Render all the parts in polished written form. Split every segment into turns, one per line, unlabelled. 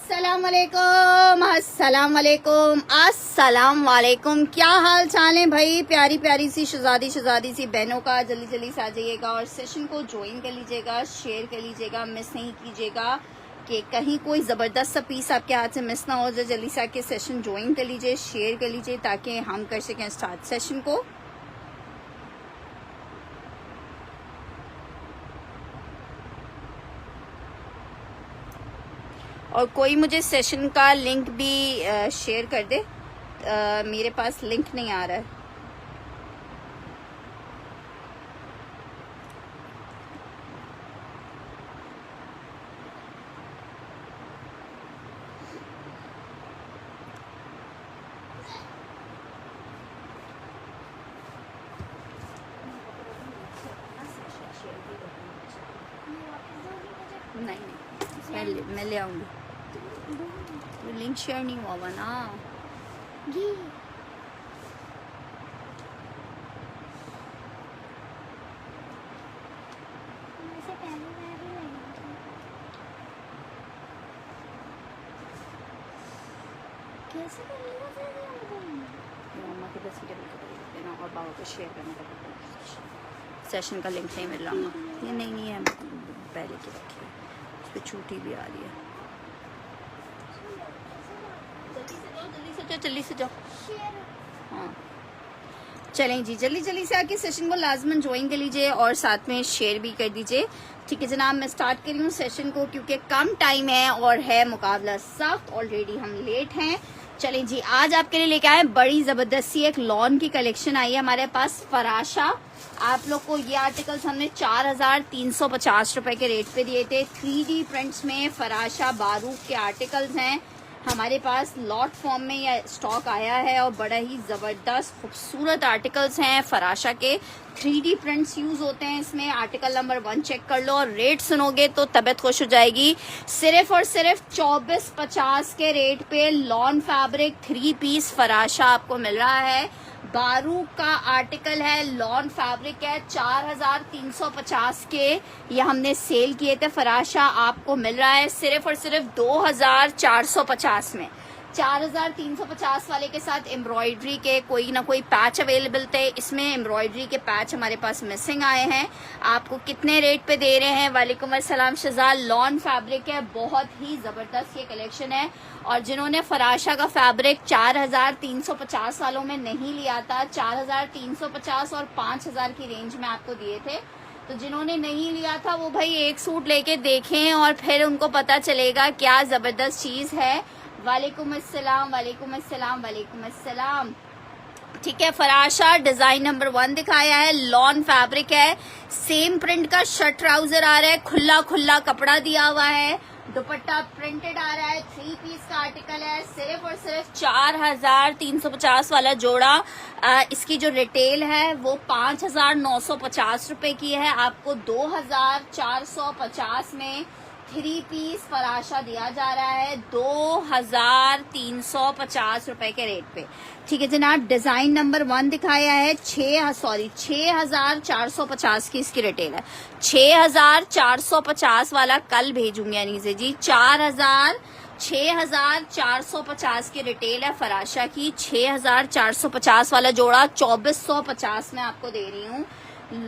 अस्सलाम वालेकुम। क्या हाल चाल है भाई? प्यारी प्यारी सी शहजादी सी बहनों का जल्दी जल्दी से आ जाइएगा और सेशन को ज्वाइन कर लीजिएगा, शेयर कर लीजिएगा, मिस नहीं कीजिएगा कि कहीं कोई ज़बरदस्त सा पीस आपके हाथ से मिस ना हो जाए। जल्दी से आके सेशन ज्वाइन कर लीजिए, शेयर कर लीजिए ताकि हम कर सकें स्टार्ट सेशन को। और कोई मुझे सेशन का लिंक भी शेयर कर दे। मेरे पास लिंक नहीं आ रहा है। नहीं मैं ले आऊंगी। लिंक शेयर नहीं हुआ हुआ ना।
कैसे करेगा फिर
मम्मा के 10 देना और बाबा को शेयर करना पड़ेगा। सेशन का लिंक नहीं मिल रहा। ये नहीं है, पहले की रखी है, उस पर छूटी भी आ रही है। जल्दी से जाओ। हाँ चलें जी, जल्दी जल्दी से आके सेशन को लाजमन ज्वाइन कर लीजिए और साथ में शेयर भी कर दीजिए। ठीक है जनाब, मैं स्टार्ट कर रही हूँ सेशन को क्योंकि कम टाइम है और है मुकाबला सख्त। ऑलरेडी हम लेट हैं। चलें जी, आज आपके लिए लेके आए बड़ी जबरदस्त सी एक लॉन की कलेक्शन आई है हमारे पास। फराशा आप लोग को ये आर्टिकल्स हमने 4350 रुपए के रेट पे दिए थे। 3D प्रिंट्स में फराशा बारूक के आर्टिकल्स हैं हमारे पास। लॉट फॉर्म में यह स्टॉक आया है और बड़ा ही जबरदस्त खूबसूरत आर्टिकल्स हैं फराशा के। 3D प्रिंट्स यूज होते हैं इसमें। आर्टिकल नंबर 1 चेक कर लो और रेट सुनोगे तो तबीयत खुश हो जाएगी। सिर्फ और सिर्फ 2450 के रेट पे लॉन फैब्रिक 3 पीस फराशा आपको मिल रहा है। बारूक का आर्टिकल है, लॉन फैब्रिक है। 4350 के ये हमने सेल किए थे। फराशा आपको मिल रहा है सिर्फ और सिर्फ 2450 में। 4350 वाले के साथ एम्ब्रॉयडरी के कोई ना कोई पैच अवेलेबल थे। इसमें एम्ब्रॉयडरी के पैच हमारे पास मिसिंग आए हैं। आपको कितने रेट पे दे रहे हैं? वालेकुम अस्सलाम शहजाद। लॉन फैब्रिक है, बहुत ही जबरदस्त ये कलेक्शन है। और जिन्होंने फराशा का फैब्रिक 4350 वालों में नहीं लिया था, 4350 और 5000 की रेंज में आपको दिए थे, तो जिन्होंने नहीं लिया था वो भाई एक सूट लेके देखें और फिर उनको पता चलेगा क्या जबरदस्त चीज है। वालेकुम अस्सलाम, वालेकुम अस्सलाम, वालेकुम अस्सलाम। ठीक है, फराशा डिजाइन नंबर 1 दिखाया है। लॉन फैब्रिक है, सेम प्रिंट का शर्ट ट्राउजर आ रहा है, खुला खुला कपड़ा दिया हुआ है, दुपट्टा प्रिंटेड आ रहा है। 3 पीस का आर्टिकल है। सिर्फ और सिर्फ 4350 वाला जोड़ा। इसकी जो रिटेल है वो 5950 रुपए की है। आपको 2450 में 3 पीस फराशा दिया जा रहा है 2350 रुपए के रेट पे। ठीक है जनाब, डिजाइन नंबर 1 दिखाया है। 6450 की इसकी रिटेल है। 6450 वाला कल भेजूंगी अनीसे जी। 6450 की रिटेल है फराशा की। 6450 वाला जोड़ा 2450 में आपको दे रही हूँ।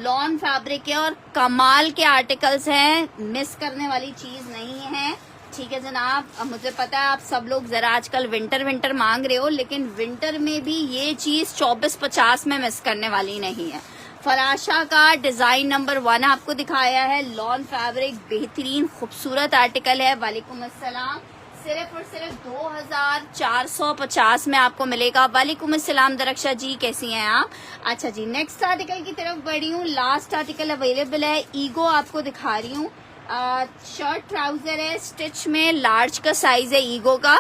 लॉन फैब्रिक है और कमाल के आर्टिकल्स हैं, मिस करने वाली चीज नहीं है। ठीक है जनाब, मुझे पता है आप सब लोग जरा आजकल विंटर मांग रहे हो, लेकिन विंटर में भी ये चीज 2450 में मिस करने वाली नहीं है। फराशा का डिजाइन नंबर 1 आपको दिखाया है। लॉन फैब्रिक बेहतरीन खूबसूरत आर्टिकल है। वालेकुम अस्सलाम। सिर्फ और सिर्फ 2450 में आपको मिलेगा। वालेकुम अस्सलाम दरक्षा जी, कैसी हैं आप? अच्छा जी, नेक्स्ट आर्टिकल की तरफ बढ़ी हूँ। लास्ट आर्टिकल अवेलेबल है, ईगो आपको दिखा रही हूँ। शर्ट ट्राउजर है, स्टिच में लार्ज का साइज है ईगो का।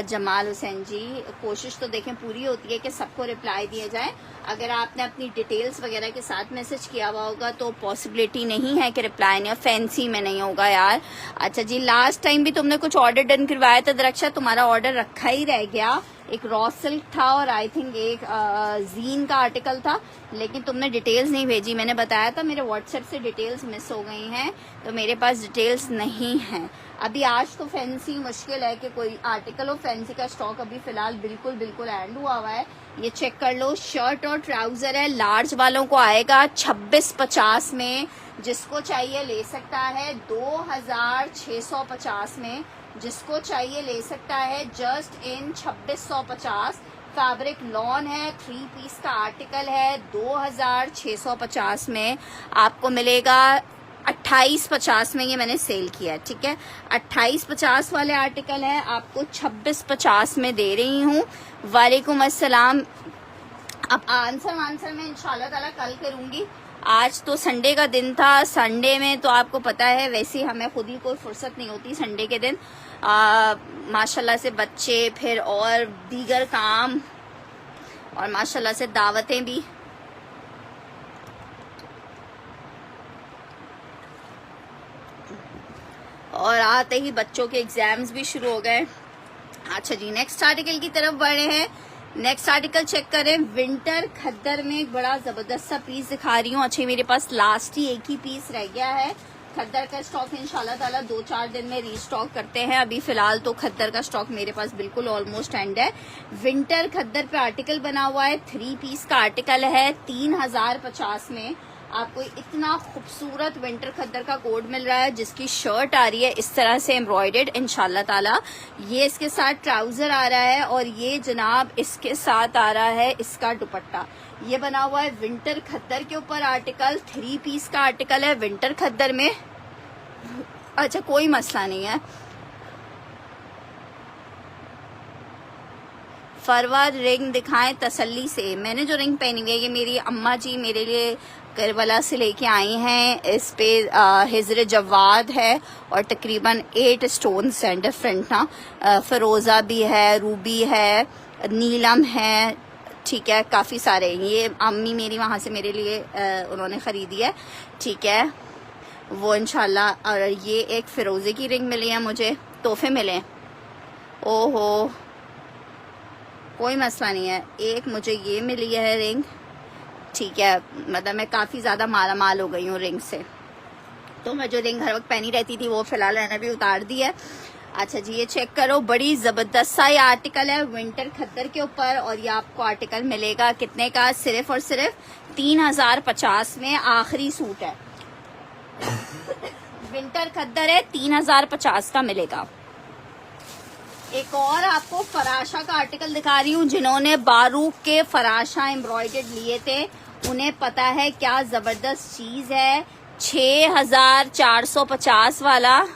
जमाल हुसैन जी, कोशिश तो देखें पूरी होती है कि सबको रिप्लाई दिया जाए। अगर आपने अपनी डिटेल्स वगैरह के साथ मैसेज किया हुआ होगा तो पॉसिबिलिटी नहीं है कि रिप्लाई नहीं, फैंसी में नहीं होगा यार। अच्छा जी, लास्ट टाइम भी तुमने कुछ ऑर्डर डन करवाया था दरक्षा, तुम्हारा ऑर्डर रखा ही रह गया। एक रॉ सिल्क था और आई थिंक एक जीन का आर्टिकल था, लेकिन तुमने डिटेल्स नहीं भेजी। मैंने बताया था मेरे व्हाट्सएप से डिटेल्स मिस हो गई हैं, तो मेरे पास डिटेल्स नहीं हैं। अभी आज तो फैंसी मुश्किल है कि कोई आर्टिकल हो, फैंसी का स्टॉक अभी फिलहाल बिल्कुल एंड हुआ है। ये चेक कर लो, शर्ट और ट्राउजर है, लार्ज वालों को आएगा 2650 में, जिसको चाहिए ले सकता है 2650 में, जिसको चाहिए ले सकता है जस्ट इन 2650। फैब्रिक लॉन है, 3 पीस का आर्टिकल है, 2650 में आपको मिलेगा। 2850 में ये मैंने सेल किया है, ठीक है। 2850 वाले आर्टिकल है, आपको 2650 में दे रही हूँ। वालेकुम अस्सलाम। अब आंसर मैं इंशाल्लाह ताला कल करूंगी। आज तो संडे का दिन था, संडे में तो आपको पता है वैसे ही हमें खुद ही कोई फुर्सत नहीं होती संडे के दिन। माशाल्लाह से बच्चे, फिर और दीगर काम, और माशाल्लाह से दावतें भी। और आते ही बच्चों के एग्जाम्स भी शुरू हो गए। अच्छा जी, नेक्स्ट आर्टिकल की तरफ बढ़े हैं। नेक्स्ट आर्टिकल चेक करें, विंटर खद्दर में एक बड़ा जबरदस्त सा पीस दिखा रही हूँ। अच्छा, मेरे पास लास्ट ही एक ही पीस रह गया है। खद्दर का स्टॉक इंशाल्लाह ताला 2-4 दिन में रीस्टॉक करते हैं। अभी फिलहाल तो खद्दर का स्टॉक मेरे पास बिल्कुल ऑलमोस्ट एंड है। विंटर खद्दर पे आर्टिकल बना हुआ है, 3 पीस का आर्टिकल है, 3050 में आपको इतना खूबसूरत विंटर खद्दर का कोड मिल रहा है, जिसकी शर्ट आ रही है इस तरह से एम्ब्रॉयडर्ड इंशाल्लाह ताला। ये इसके साथ ट्राउजर आ रहा है, और ये जनाब इसके साथ आ रहा है इसका दुपट्टा। ये बना हुआ है विंटर खद्दर के ऊपर आर्टिकल, 3 पीस का आर्टिकल है विंटर खद्दर में। अच्छा, कोई मसला नहीं है। फरवाद रिंग दिखाएं तसल्ली से। मैंने जो रिंग पहनी हुई है ये मेरी अम्मा जी मेरे लिए करबला से लेके आई हैं। इस पे हिजर जवाद है और तकरीबन 8 स्टोन्स हैं डिफरेंट ना। फरोजा भी है, रूबी है, नीलम है, ठीक है, काफ़ी सारे। ये अम्मी मेरी वहाँ से मेरे लिए उन्होंने ख़रीदी है, ठीक है, वो इंशाल्लाह। और ये एक फिरोज़े की रिंग मिली है मुझे, तोहफे मिले। ओहो, कोई मसला नहीं है। एक मुझे ये मिली है रिंग, ठीक है, मतलब मैं काफ़ी ज़्यादा माला माल हो गई हूँ रिंग से। तो मैं जो रिंग हर वक्त पहनी रहती थी वो फिलहाल मैंने भी उतार दी है। अच्छा जी, ये चेक करो, बड़ी ज़बरदस्त सा ये आर्टिकल है विंटर खद्दर के ऊपर, और ये आपको आर्टिकल मिलेगा कितने का? सिर्फ और सिर्फ 3050 में। आखिरी सूट है, विंटर खद्दर है, 3050 का मिलेगा। एक और आपको फराशा का आर्टिकल दिखा रही हूँ। जिन्होंने बारूक के फराशा एम्ब्रॉयडर्ड लिए थे उन्हें पता है क्या जबरदस्त चीज है। 6450 वाला।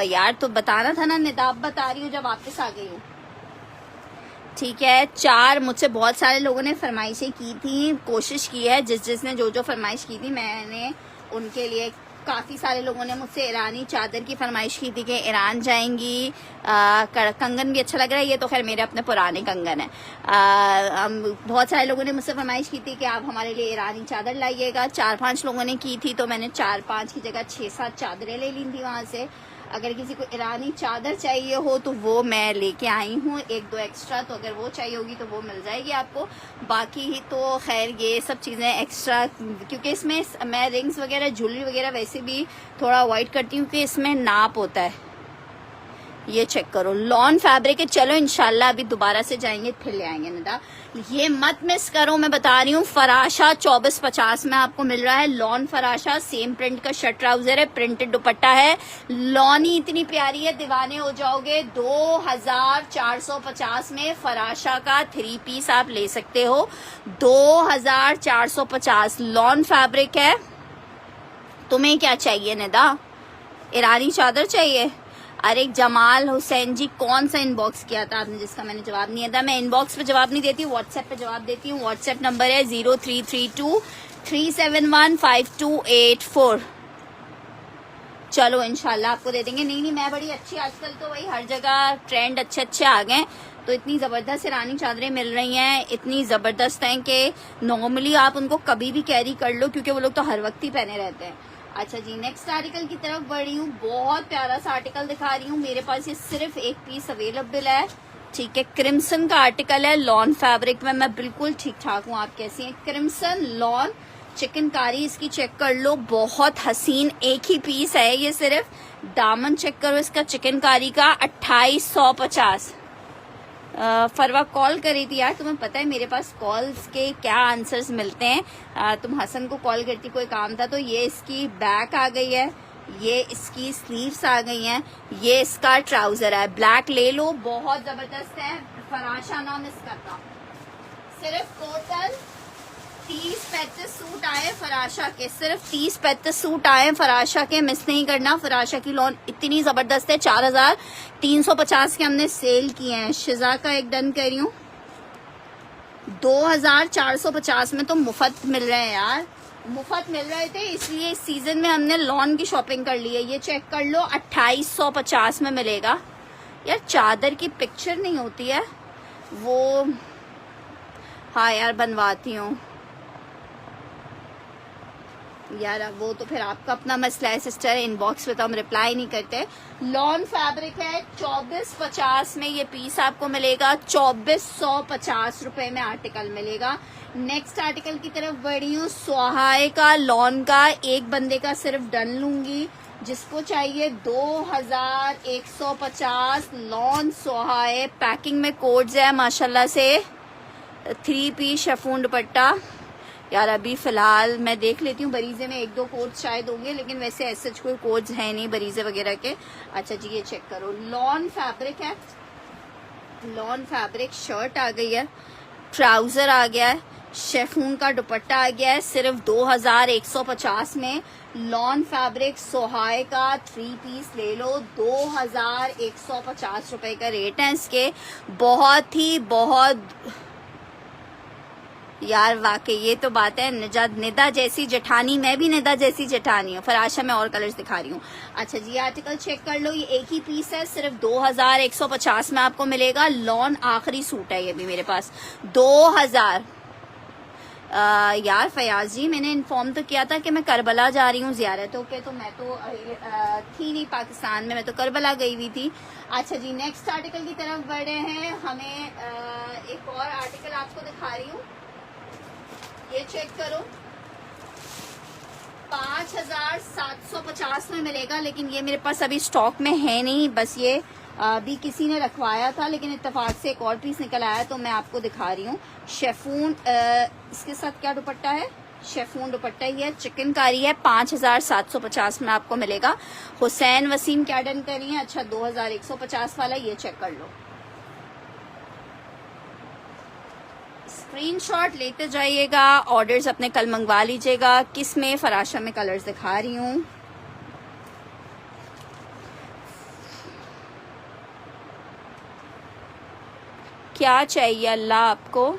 यार तो बताना था ना, निदाब बता रही हूँ जब वापस आ गई हूँ, ठीक है। 4 मुझसे बहुत सारे लोगों ने फरमाइशें की थी, कोशिश की है, जिसने जो फरमाइश की थी मैंने उनके लिए। काफ़ी सारे लोगों ने मुझसे ईरानी चादर की फरमाइश की थी कि ईरान जाएंगी। कंगन भी अच्छा लग रहा है, ये तो खैर मेरे अपने पुराने कंगन है। बहुत सारे लोगों ने मुझसे फरमाइश की थी कि आप हमारे लिए ईरानी चादर लाइएगा। 4-5 लोगों ने की थी, तो मैंने 4-5 की जगह 6-7 चादरें ले ली थी वहाँ से। अगर किसी को ईरानी चादर चाहिए हो तो वो मैं लेके आई हूँ, 1-2 एक्स्ट्रा, तो अगर वो चाहिए होगी तो वो मिल जाएगी आपको। बाकी ही तो खैर ये सब चीज़ें एक्स्ट्रा, क्योंकि इसमें मैं रिंग्स वगैरह, ज्वेलरी वगैरह वैसे भी थोड़ा अवॉइड करती हूँ कि इसमें नाप होता है। ये चेक करो, लॉन फैब्रिक है। चलो इंशाल्लाह अभी दोबारा से जाएंगे फिर ले आएंगे निदा, ये मत मिस करो। मैं बता रही हूँ, फराशा 2450 में आपको मिल रहा है। लॉन फराशा, सेम प्रिंट का शर्ट ट्राउजर है, प्रिंटेड दुपट्टा है। लॉन ही इतनी प्यारी है, दीवाने हो जाओगे। 2450 में फराशा का 3 पीस आप ले सकते हो। 2450 लॉन फैब्रिक है। तुम्हें क्या चाहिए निदा? ईरानी चादर चाहिए? अरे जमाल हुसैन जी, कौन सा इनबॉक्स किया था आपने जिसका मैंने जवाब नहीं दिया था? मैं इनबॉक्स पे जवाब नहीं देती, व्हाट्सएप पे जवाब देती हूँ। व्हाट्सएप नंबर है 0332371528 चलो इंशाल्लाह आपको दे देंगे। नहीं, मैं बड़ी अच्छी, आजकल तो वही हर जगह ट्रेंड अच्छे आ गए, तो इतनी ज़बरदस्त ईरानी चादरें मिल रही हैं, इतनी ज़बरदस्त हैं कि नॉर्मली आप उनको कभी भी कैरी कर लो, क्योंकि वो लोग तो हर वक्त ही पहने रहते हैं। अच्छा जी, नेक्स्ट आर्टिकल की तरफ बढ़ी हूँ। बहुत प्यारा सा आर्टिकल दिखा रही हूँ। मेरे पास ये सिर्फ एक पीस अवेलेबल है, ठीक है। क्रिम्सन का आर्टिकल है, लॉन फैब्रिक में। मैं बिल्कुल ठीक ठाक हूँ, आप कैसी हैं? क्रिम्सन लॉन चिकनकारी इसकी चेक कर लो, बहुत हसीन, एक ही पीस है ये सिर्फ। दामन चेक करो इसका चिकनकारी का, 2850। फरवा कॉल करी थी यार, तुम्हें पता है मेरे पास कॉल्स के क्या आंसर्स मिलते हैं। तुम हसन को कॉल करती, कोई काम था। तो ये इसकी बैक आ गई है, ये इसकी स्लीव्स आ गई हैं, ये इसका ट्राउजर है। ब्लैक ले लो, बहुत जबरदस्त है। फराशा नाम इसका था। सिर्फ टोटल 30-35 सूट आए फराशा के, सिर्फ 30-35 सूट आए फराशा के। मिस नहीं करना, फराशा की लॉन इतनी जबरदस्त है। 4350 के हमने सेल किए हैं। शिजा का एक डन कर रही हूँ, 2450 में तो मुफ्त मिल रहे हैं यार, मुफ्त मिल रहे थे, इसलिए इस सीजन में हमने लॉन की शॉपिंग कर ली है। ये चेक कर लो, 2850 में मिलेगा। यार चादर की पिक्चर नहीं होती है वो, हाँ यार बनवाती हूँ यार, अब वो तो फिर आपका अपना मसला है सिस्टर। इनबॉक्स पे तो हम रिप्लाई नहीं करते। लॉन फैब्रिक है, 2450 में ये पीस आपको मिलेगा। 2450 रुपए में आर्टिकल मिलेगा। नेक्स्ट आर्टिकल की तरफ बढ़ी हूँ। सुहाए का लॉन का एक बंदे का सिर्फ डन लूंगी, जिसको चाहिए 2150 लॉन सुहाए। पैकिंग में कोड्स है माशाल्लाह से। 3 पीस शेफून दुपट्टा। यार अभी फिलहाल मैं देख लेती हूँ, बरीजे में 1-2 कोड्स शायद होंगे, लेकिन वैसे ऐसे कोई कोड्स है नहीं बरीजे वगैरह के। अच्छा जी ये चेक करो, लॉन फैब्रिक है, लॉन फैब्रिक शर्ट आ गई है, ट्राउजर आ गया है, शेफून का दुपट्टा आ गया है, सिर्फ 2150 में। लॉन फैब्रिक सोहाए का 3 पीस ले लो, 2150 रुपए का रेट है इसके। बहुत ही बहुत यार वाकई ये तो बात है, निदा जैसी जेठानी, मैं भी निदा जैसी जेठानी हूँ। फराशा में और कलर्स दिखा रही हूँ। अच्छा जी आर्टिकल चेक कर लो, ये एक ही पीस है, सिर्फ 2150 में आपको मिलेगा। लॉन आखिरी सूट है ये भी मेरे पास, 2000। यार फयाज जी मैंने इन्फॉर्म तो किया था कि मैं करबला जा रही हूँ ज़ियारतों के, तो मैं तो थी नहीं पाकिस्तान में, मैं तो करबला गई हुई थी। अच्छा जी नेक्स्ट आर्टिकल की तरफ बढ़े हैं। हमें एक और आर्टिकल आपको दिखा रही हूँ, ये चेक करो, 5750 में मिलेगा, लेकिन ये मेरे पास अभी स्टॉक में है नहीं। बस ये अभी किसी ने रखवाया था, लेकिन इत्तेफाक से एक और पीस निकल आया तो मैं आपको दिखा रही हूँ। शेफून इसके साथ क्या दुपट्टा है, शेफून दुपट्टा ही है, चिकनकारी है, 5750 में आपको मिलेगा। हुसैन वसीम क्या डन कर रही है? अच्छा 2150 वाला, ये चेक कर लो। स्क्रीनशॉट लेते जाइएगा, ऑर्डर्स अपने कल मंगवा लीजिएगा। किस में? फराशा में कलर्स दिखा रही हूँ। क्या चाहिए अल्लाह आपको?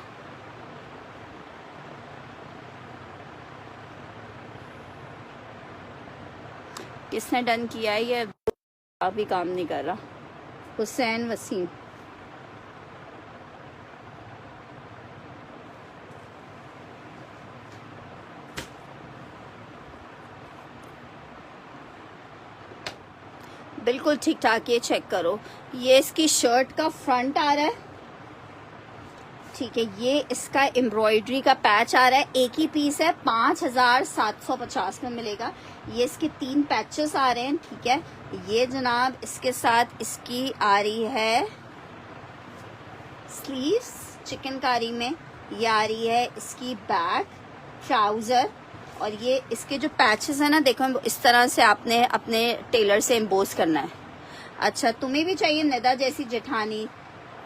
किसने डन किया है? ये अभी काम नहीं कर रहा। हुसैन वसीम, बिल्कुल ठीक ठाक। ये चेक करो, ये इसकी शर्ट का फ्रंट आ रहा है, ठीक है, ये इसका एम्ब्रॉयडरी का पैच आ रहा है, एक ही पीस है, 5750 में मिलेगा। ये इसके 3 पैचेस आ रहे हैं, ठीक है। ये जनाब इसके साथ इसकी आ रही है स्लीव्स चिकनकारी में, ये आ रही है इसकी बैक, ट्राउजर, और ये इसके जो पैचेस है ना, देखो इस तरह से आपने अपने टेलर से एम्बोस करना है। अच्छा तुम्हें भी चाहिए निदा जैसी जेठानी?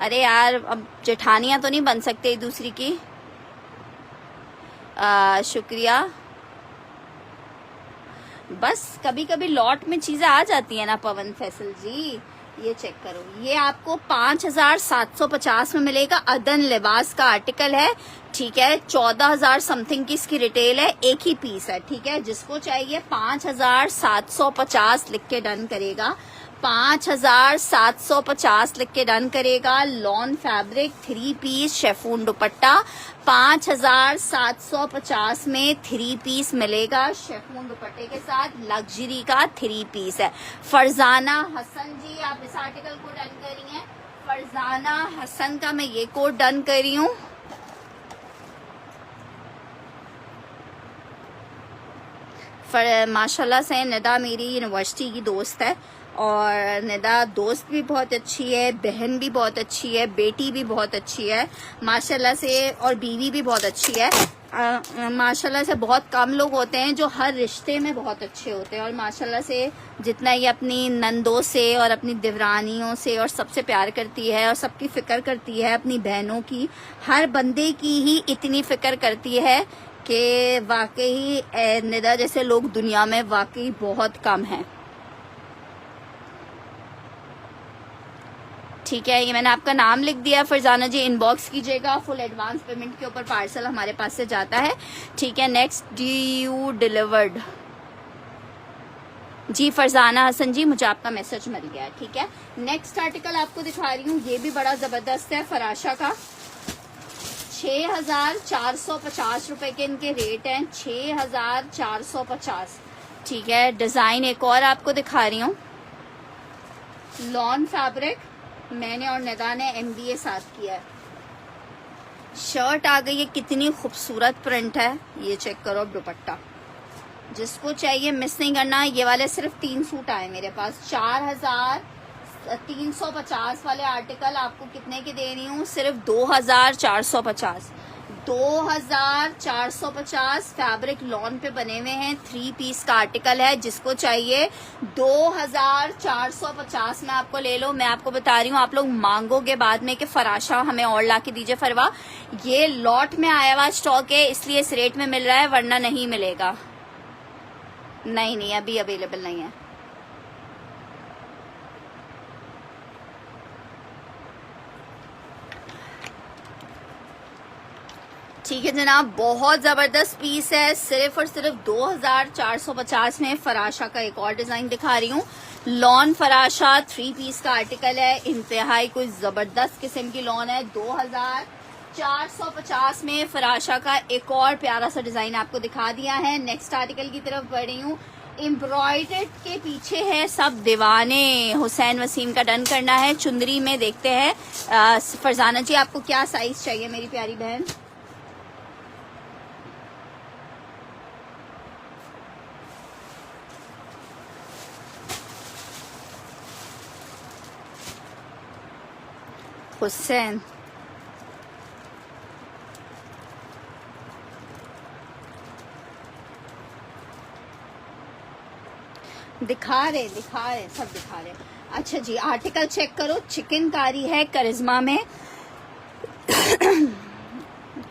अरे यार अब जेठानियां तो नहीं बन सकते एक दूसरी की। शुक्रिया। बस कभी कभी लॉट में चीजें आ जाती है ना पवन फैसल जी। ये चेक करो, ये आपको 5750 में मिलेगा। अदन लिबास का आर्टिकल है, ठीक है, 14000 समथिंग की इसकी रिटेल है, एक ही पीस है, ठीक है। जिसको चाहिए 5750 लिख के डन करेगा, 5750 लिख के डन करेगा। Lawn fabric 3 piece chiffon dupatta, 5750 में 3 पीस मिलेगा शेफून दुपट्टे के साथ। लग्जरी का 3 पीस है। फरजाना हसन जी आप इस आर्टिकल को डन कर रही हैं। फरजाना हसन का मैं ये कोड डन कर रही हूँ। माशाल्लाह से निदा मेरी यूनिवर्सिटी की दोस्त है और निदा दोस्त भी बहुत अच्छी है, बहन भी बहुत अच्छी है, बेटी भी बहुत अच्छी है माशाल्लाह से, और बीवी भी बहुत अच्छी है। माशाल्लाह से बहुत कम लोग होते हैं जो हर रिश्ते में बहुत अच्छे होते हैं, और माशाल्लाह से जितना ये अपनी नंदों से और अपनी दिवरानियों से और सबसे प्यार करती है और सबकी फिक्र करती है, अपनी बहनों की, हर बंदे की ही इतनी फिक्र करती है कि वाकई निदा जैसे लोग दुनिया में वाकई बहुत कम हैं। ठीक है, ये मैंने आपका नाम लिख दिया। फरजाना जी इनबॉक्स कीजिएगा, फुल एडवांस पेमेंट के ऊपर पार्सल हमारे पास से जाता है। ठीक है, नेक्स्ट ड्यू डिलीवर्ड। जी फरजाना हसन जी, मुझे आपका मैसेज मिल गया। ठीक है, नेक्स्ट आर्टिकल आपको दिखा रही हूँ, ये भी बड़ा जबरदस्त है, फराशा का। 6450 रुपए के इनके रेट हैं, 6450। ठीक है, डिजाइन एक और आपको दिखा रही हूँ, लॉन फैब्रिक, मैंने और निदा ने MBA साथ किया है। शर्ट आ गई है, कितनी खूबसूरत प्रिंट है, ये चेक करो। अब दुपट्टा जिसको चाहिए मिस नहीं करना। ये वाले सिर्फ 3 सूट आए मेरे पास। 4350 वाले आर्टिकल आपको कितने के दे रही हूँ, सिर्फ 2450। 2450 फैब्रिक लॉन पे बने हुए हैं, 3 पीस का आर्टिकल है। जिसको चाहिए 2450 में आपको ले लो। मैं आपको बता रही हूँ, आप लोग मांगोगे बाद में कि फराशा हमें और ला के दीजिए फरवा। ये लॉट में आया हुआ स्टॉक है, इसलिए इस रेट में मिल रहा है, वरना नहीं मिलेगा। नहीं अभी अवेलेबल नहीं है। ठीक है जनाब, बहुत जबरदस्त पीस है, सिर्फ और सिर्फ 2450 में। फराशा का एक और डिजाइन दिखा रही हूँ, लॉन फराशा 3 पीस का आर्टिकल है, इंतहाई कोई जबरदस्त किस्म की लॉन है। 2450 में फराशा का एक और प्यारा सा डिजाइन आपको दिखा दिया है। नेक्स्ट आर्टिकल की तरफ बढ़ रही हूँ, एम्ब्रॉयडर्ड के पीछे है सब दीवाने। हुसैन वसीम का डन करना है। चुंदरी में देखते हैं फरजाना जी आपको क्या साइज चाहिए मेरी प्यारी बहन। हुसैन दिखा रहे सब दिखा रहे। अच्छा जी, आर्टिकल चेक करो, चिकनकारी है करिश्मा में।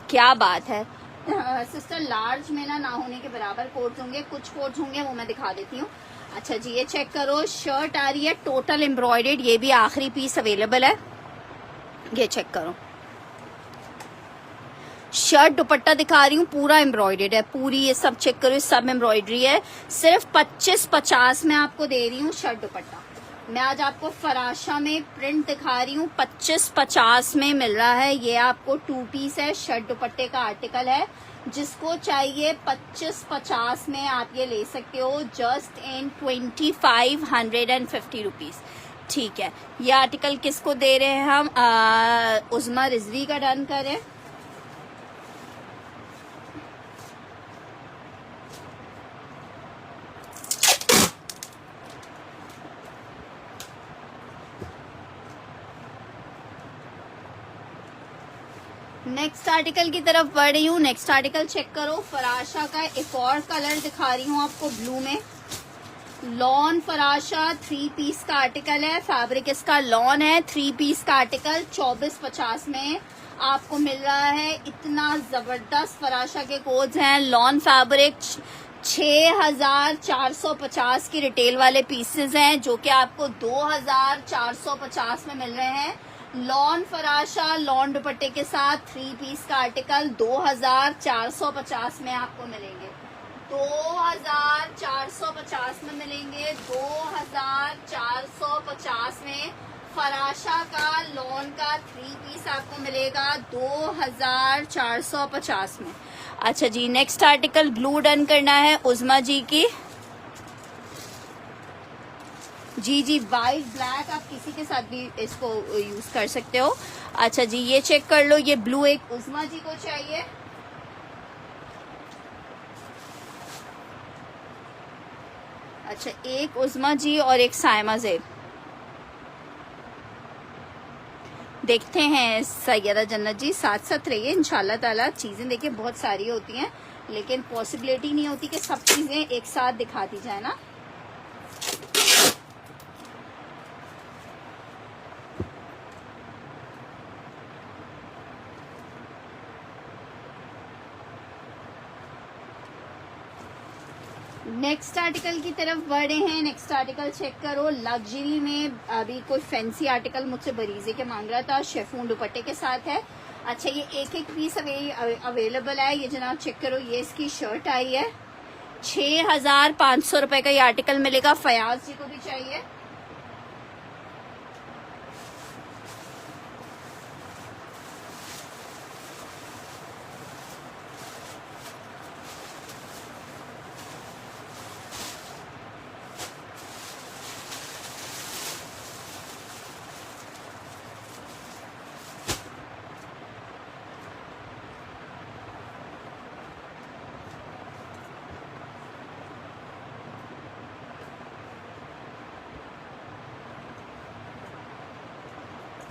क्या बात है सिस्टर, लार्ज में ना होने के बराबर कोट्स होंगे, कुछ कोट्स होंगे वो मैं दिखा देती हूँ। अच्छा जी, ये चेक करो, शर्ट आ रही है टोटल एम्ब्रॉयडर्ड, ये भी आखिरी पीस अवेलेबल है, ये चेक करो। शर्ट दुपट्टा दिखा रही हूँ, पूरा एम्ब्रॉयडर्ड है, पूरी ये सब चेक करो, सब एम्ब्रॉयडरी है। सिर्फ 2550 में आपको दे रही हूँ शर्ट दुपट्टा। मैं आज आपको फराशा में प्रिंट दिखा रही हूँ, 2550 में मिल रहा है। ये आपको 2 पीस है, शर्ट दुपट्टे का आर्टिकल है। जिसको चाहिए 2550 में आप ये ले सकते हो, जस्ट इन 2550 रुपीज। ठीक है, ये आर्टिकल किसको दे रहे हैं हम, उज़मा रिजवी का डन करें। नेक्स्ट आर्टिकल की तरफ बढ़ रही हूँ। नेक्स्ट आर्टिकल चेक करो, फराशा का एक और कलर दिखा रही हूँ आपको, ब्लू में। लॉन फराशा 3 पीस का आर्टिकल है, फैब्रिक इसका लॉन है, 3 पीस का आर्टिकल 2450 में आपको मिल रहा है। इतना जबरदस्त फराशा के कोड्स हैं। लॉन फैब्रिक 6450 की रिटेल वाले पीसेस हैं, जो कि आपको 2450 में मिल रहे हैं। लॉन फराशा लॉन दुपट्टे के साथ 3 पीस का आर्टिकल 2450 में आपको मिलेंगे। 2450 में मिलेंगे, 2450 में फराशा का लॉन का 3 पीस आपको मिलेगा 2450 में। अच्छा जी, नेक्स्ट आर्टिकल ब्लू डन करना है उज़मा जी की। जी वाइट ब्लैक आप किसी के साथ भी इसको यूज कर सकते हो। अच्छा जी, ये चेक कर लो, ये ब्लू एक उज़मा जी को चाहिए। अच्छा, एक उज़मा जी और एक सायमा ज़ेब। देखते हैं सैयदा जन्नत जी, साथ साथ रहिए इंशाल्लाह ताला। चीज़ें देखिए बहुत सारी होती हैं, लेकिन पॉसिबिलिटी नहीं होती कि सब चीज़ें एक साथ दिखा दी जाए ना। नेक्स्ट आर्टिकल की तरफ बढ़े हैं। नेक्स्ट आर्टिकल चेक करो। लग्जरी में अभी कोई फैंसी आर्टिकल मुझसे बरीजे के मांग रहा था, शेफून दुपट्टे के साथ है। अच्छा, ये एक एक पीस अवेलेबल है। ये जनाब चेक करो, ये इसकी शर्ट आई है। 6,500 रुपए का ये आर्टिकल मिलेगा। फयाज जी को भी चाहिए।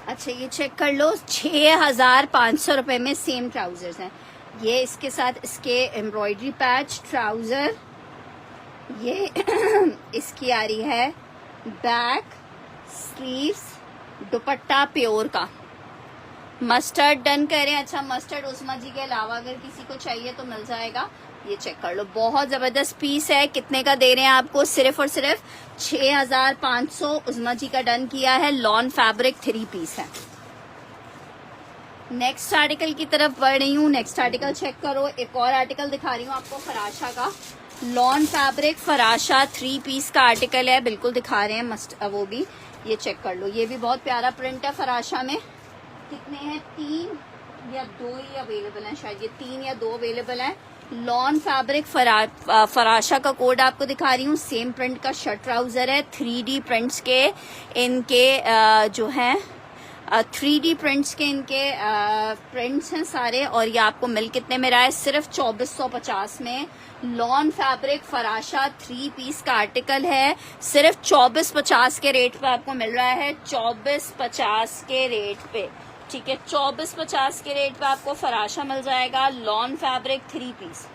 अच्छा, ये चेक कर लो, 6,500 रुपए में सेम ट्राउजर्स हैं। ये इसके साथ इसके एम्ब्रॉयडरी पैच ट्राउजर, ये इसकी आ रही है बैक स्लीव्स, दुपट्टा प्योर का। मस्टर्ड डन करें। अच्छा, मस्टर्ड उस्मा जी के अलावा अगर किसी को चाहिए तो मिल जाएगा। ये चेक कर लो, बहुत जबरदस्त पीस है। कितने का दे रहे हैं आपको? सिर्फ और सिर्फ 6,500। उस्मा जी का डन किया है। लॉन फैब्रिक 3 पीस है। नेक्स्ट आर्टिकल की तरफ बढ़ रही हूँ। नेक्स्ट आर्टिकल चेक करो। एक और आर्टिकल दिखा रही हूँ आपको फराशा का। लॉन फैब्रिक फराशा 3 पीस का आर्टिकल है, बिल्कुल दिखा रहे हैं मस्ट वो भी। ये चेक कर लो, ये भी बहुत प्यारा प्रिंट है फराशा में। कितने हैं? 3 या 2 ही अवेलेबल हैं, शायद ये 3 या 2 अवेलेबल हैं। लॉन फैब्रिक फराशा का कोड आपको दिखा रही हूँ। सेम प्रिंट का शर्ट ट्राउजर है। 3D प्रिंट्स के इनके जो हैं 3D प्रिंट्स के इनके प्रिंट्स हैं सारे। और ये आपको मिल कितने में रहा है? सिर्फ 2450 में। लॉन फैब्रिक फराशा 3 पीस का आर्टिकल है। सिर्फ 2450 के रेट पे आपको मिल रहा है। 2450 के रेट पे, ठीक है, 2450 के रेट पे आपको फराशा मिल जाएगा। Lawn fabric 3 piece.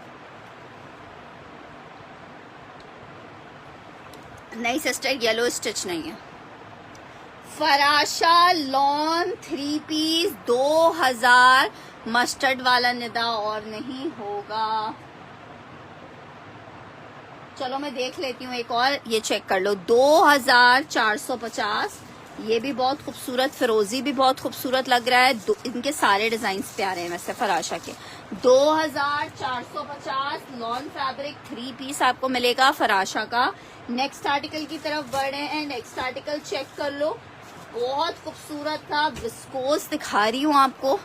नहीं सिस्टर, येलो स्टिच नहीं है। फराशा लॉन 3 पीस 2000। मस्टर्ड वाला निदा और नहीं होगा। चलो मैं देख लेती हूँ एक और। ये चेक कर लो, 2450। ये भी बहुत खूबसूरत, फिरोजी भी बहुत खूबसूरत लग रहा है। इनके सारे डिजाइन प्यारे हैं वैसे फराशा के। 2450 लॉन फैब्रिक 3 पीस आपको मिलेगा फराशा का। नेक्स्ट आर्टिकल की तरफ बढ़ रहे हैं। नेक्स्ट आर्टिकल चेक कर लो, बहुत खूबसूरत था। विस्कोस दिखा रही हूँ आपको।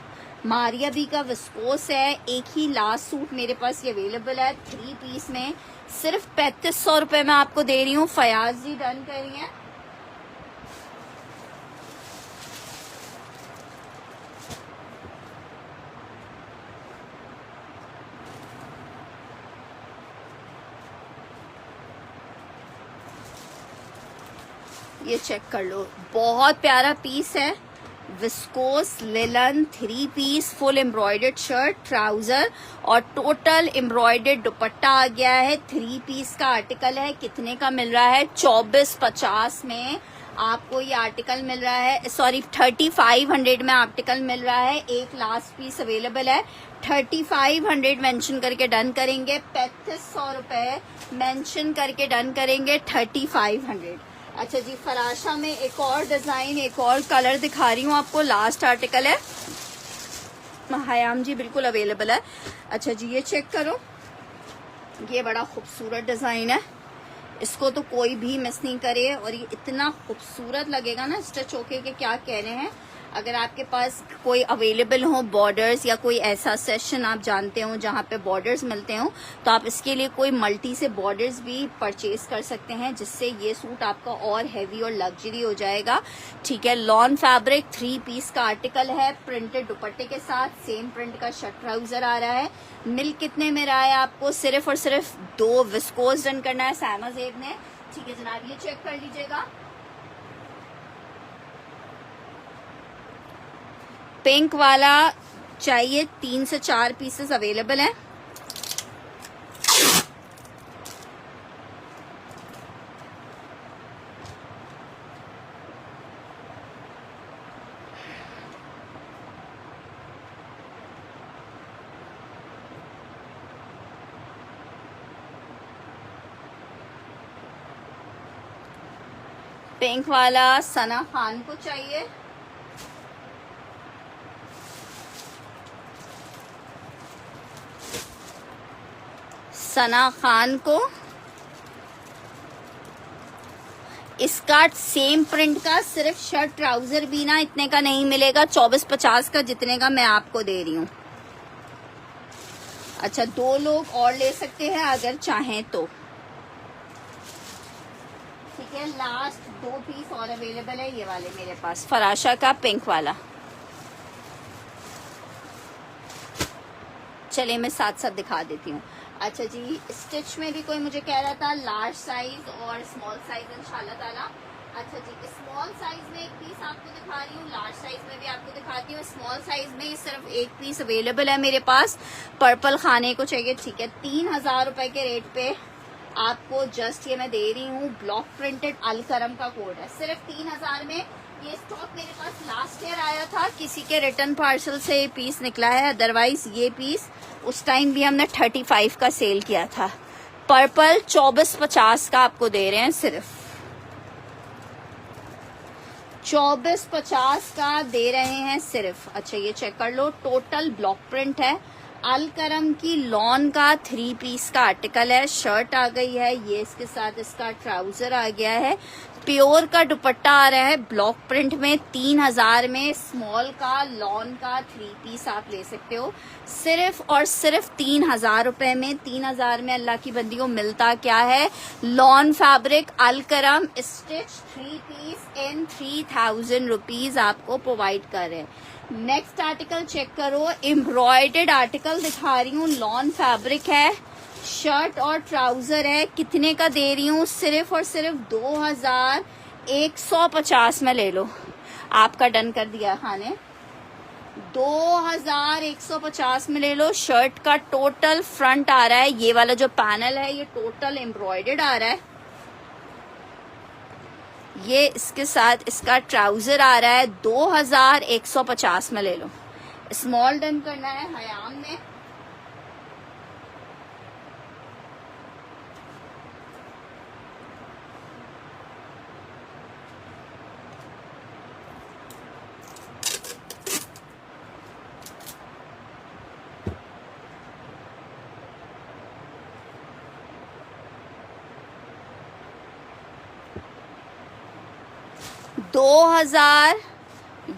मारिया बी का विस्कोस है। एक ही लास्ट सूट मेरे पास ये अवेलेबल है 3 पीस में। सिर्फ 3500 रुपए में आपको दे रही हूँ। फयाज जी डन करिए। ये चेक कर लो, बहुत प्यारा पीस है। Viscose linen 3 piece full embroidered shirt trouser और टोटल एम्ब्रॉयडर्ड दुपट्टा आ गया है। 3 पीस का आर्टिकल है। कितने का मिल रहा है? 2450 में आपको ये आर्टिकल मिल रहा है। सॉरी, 3500 में आर्टिकल मिल रहा है। एक लास्ट पीस अवेलेबल है। 3500 मेंशन करके डन करेंगे। 3500 रुपए मेंशन करके डन करेंगे। 3500। अच्छा जी, फराशा में एक और डिजाइन, एक और कलर दिखा रही हूँ आपको। लास्ट आर्टिकल है। हयाम जी बिल्कुल अवेलेबल है। अच्छा जी, ये चेक करो, ये बड़ा खूबसूरत डिजाइन है। इसको तो कोई भी मिस नहीं करे। और ये इतना खूबसूरत लगेगा ना स्टिच होके के क्या कह रहे हैं। अगर आपके पास कोई अवेलेबल हो बॉर्डर्स या कोई ऐसा सेशन आप जानते हो जहाँ पे बॉर्डर्स मिलते हो, तो आप इसके लिए कोई मल्टी से बॉर्डर्स भी परचेज कर सकते हैं, जिससे ये सूट आपका और हैवी और लग्जरी हो जाएगा। ठीक है, लॉन फैब्रिक 3 पीस का आर्टिकल है। प्रिंटेड दुपट्टे के साथ सेम प्रिंट का शर्ट ट्राउजर आ रहा है। मिल कितने में रहा है आपको? सिर्फ और सिर्फ 2 विस्कोस डन करना है सायमा ज़ेब ने। ठीक है जनाब, ये चेक कर लीजिएगा। पिंक वाला चाहिए, 3 से 4 पीसेस अवेलेबल हैं। पिंक वाला सना खान को चाहिए। सना खान को इसका सेम प्रिंट का सिर्फ शर्ट ट्राउजर भी ना इतने का नहीं मिलेगा, 2450 का जितने का मैं आपको दे रही हूँ। अच्छा 2 लोग और ले सकते हैं अगर चाहें तो। ठीक है, लास्ट 2 पीस और अवेलेबल है ये वाले मेरे पास, फराशा का पिंक वाला। चलिए मैं साथ साथ दिखा देती हूँ। अच्छा जी, स्टिच में भी कोई मुझे कह रहा था लार्ज साइज और स्मॉल साइज इंशाल्लाह ताला। अच्छा जी, स्मॉल साइज में एक पीस आपको दिखा रही हूँ, लार्ज साइज में भी आपको दिखाती हूँ। स्मॉल साइज में सिर्फ एक पीस अवेलेबल है मेरे पास, पर्पल खाने को चाहिए। ठीक है, 3000 रुपए के रेट पे आपको जस्ट ये मैं दे रही हूँ। ब्लॉक प्रिंटेड अलकरम का कोड है, सिर्फ 3000 में। ये स्टॉक मेरे पास लास्ट ईयर आया था, किसी के रिटर्न पार्सल से ये पीस निकला है, अदरवाइज ये पीस उस टाइम भी हमने 35 का सेल किया था। पर्पल 2450 का आपको दे रहे हैं, सिर्फ 2450 का दे रहे हैं सिर्फ। अच्छा ये चेक कर लो, टोटल ब्लॉक प्रिंट है। अलकरम की लॉन का 3 पीस का आर्टिकल है, शर्ट आ गई है, ये इसके साथ इसका ट्राउजर आ गया है, प्योर का दुपट्टा आ रहा है ब्लॉक प्रिंट में। 3000 में स्मॉल का लॉन का 3 पीस आप ले सकते हो, सिर्फ और सिर्फ 3000 रुपए में। 3000 में अल्लाह की बंदी को मिलता क्या है, lawn fabric Alkaram stitch 3 piece in 3000 rupees आपको प्रोवाइड कर रहे हैं। नेक्स्ट आर्टिकल चेक करो, एम्ब्रॉयडर्ड आर्टिकल दिखा रही हूँ, लॉन फैब्रिक है, शर्ट और ट्राउजर है। कितने का दे रही हूँ, सिर्फ और सिर्फ 2150 में ले लो। आपका डन कर दिया खाने, 2150 में ले लो। शर्ट का टोटल फ्रंट आ रहा है, ये वाला जो पैनल है ये टोटल एम्ब्रॉयडर्ड आ रहा है। ये इसके साथ इसका ट्राउजर आ रहा है, 2150 में ले लो। स्मॉल डन करना है हयाम में। दो 2000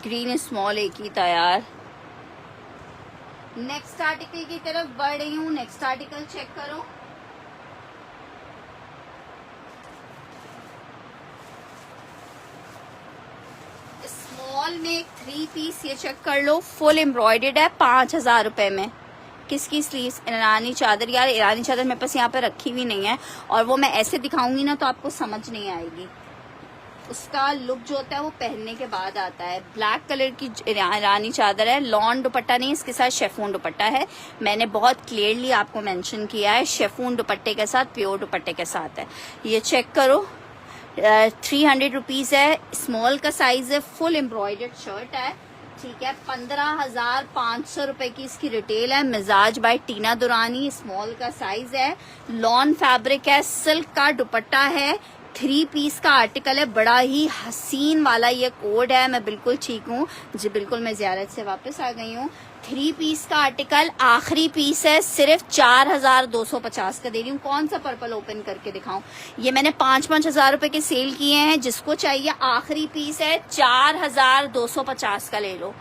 ग्रीन स्मॉल एक ही था यार। नेक्स्ट आर्टिकल की तरफ बढ़ रही हूँ। नेक्स्ट आर्टिकल चेक करो, स्मॉल में 3 पीस ये चेक कर लो, फुल एम्ब्रॉयडर्ड है, 5000 रुपए में। किसकी स्लीव्स, ईरानी चादर। यार ईरानी चादर मेरे पास यहाँ पे रखी हुई नहीं है, और वो मैं ऐसे दिखाऊंगी ना तो आपको समझ नहीं आएगी। उसका लुक जो होता है वो पहनने के बाद आता है। ब्लैक कलर की ईरानी चादर है, लॉन दुपट्टा नहीं, इसके साथ शेफून दुपट्टा है। मैंने बहुत क्लियरली आपको मेंशन किया है, शेफून दुपट्टे के साथ, प्योर दुपट्टे के साथ है। ये चेक करो, 300 रुपीज है, स्मॉल का साइज है, फुल एम्ब्रॉयडर्ड शर्ट है। ठीक है, 15,500 रुपए की इसकी रिटेल है। मिजाज बाय टीना दुरानी, स्मॉल का साइज है, लॉन फैब्रिक है, सिल्क का दुपट्टा है, 3 पीस का आर्टिकल है। बड़ा ही हसीन वाला ये कोड है। मैं बिल्कुल ठीक हूँ जी, बिल्कुल मैं जियारत से वापस आ गई हूँ। 3 पीस का आर्टिकल, आखिरी पीस है, सिर्फ 4250 का दे रही हूँ। कौन सा पर्पल ओपन करके दिखाऊं, ये मैंने 5-5 हजार रुपए के सेल किए हैं। जिसको चाहिए आखिरी पीस है, 4250 का ले लो,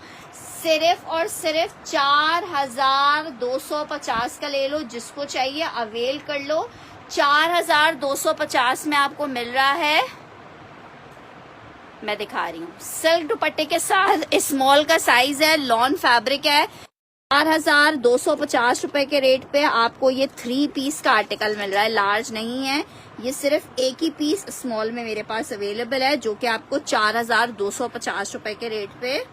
सिर्फ और सिर्फ 4250 का ले लो। जिसको चाहिए अवेल कर लो। 4250 में आपको मिल रहा है, मैं दिखा रही हूँ, सिल्क दुपट्टे के साथ, स्मॉल का साइज है, लॉन फैब्रिक है। 4,250 के रेट पे आपको ये 3 पीस का आर्टिकल मिल रहा है। लार्ज नहीं है, ये सिर्फ एक ही पीस स्मॉल में मेरे पास अवेलेबल है, जो कि आपको 4,250 के रेट पे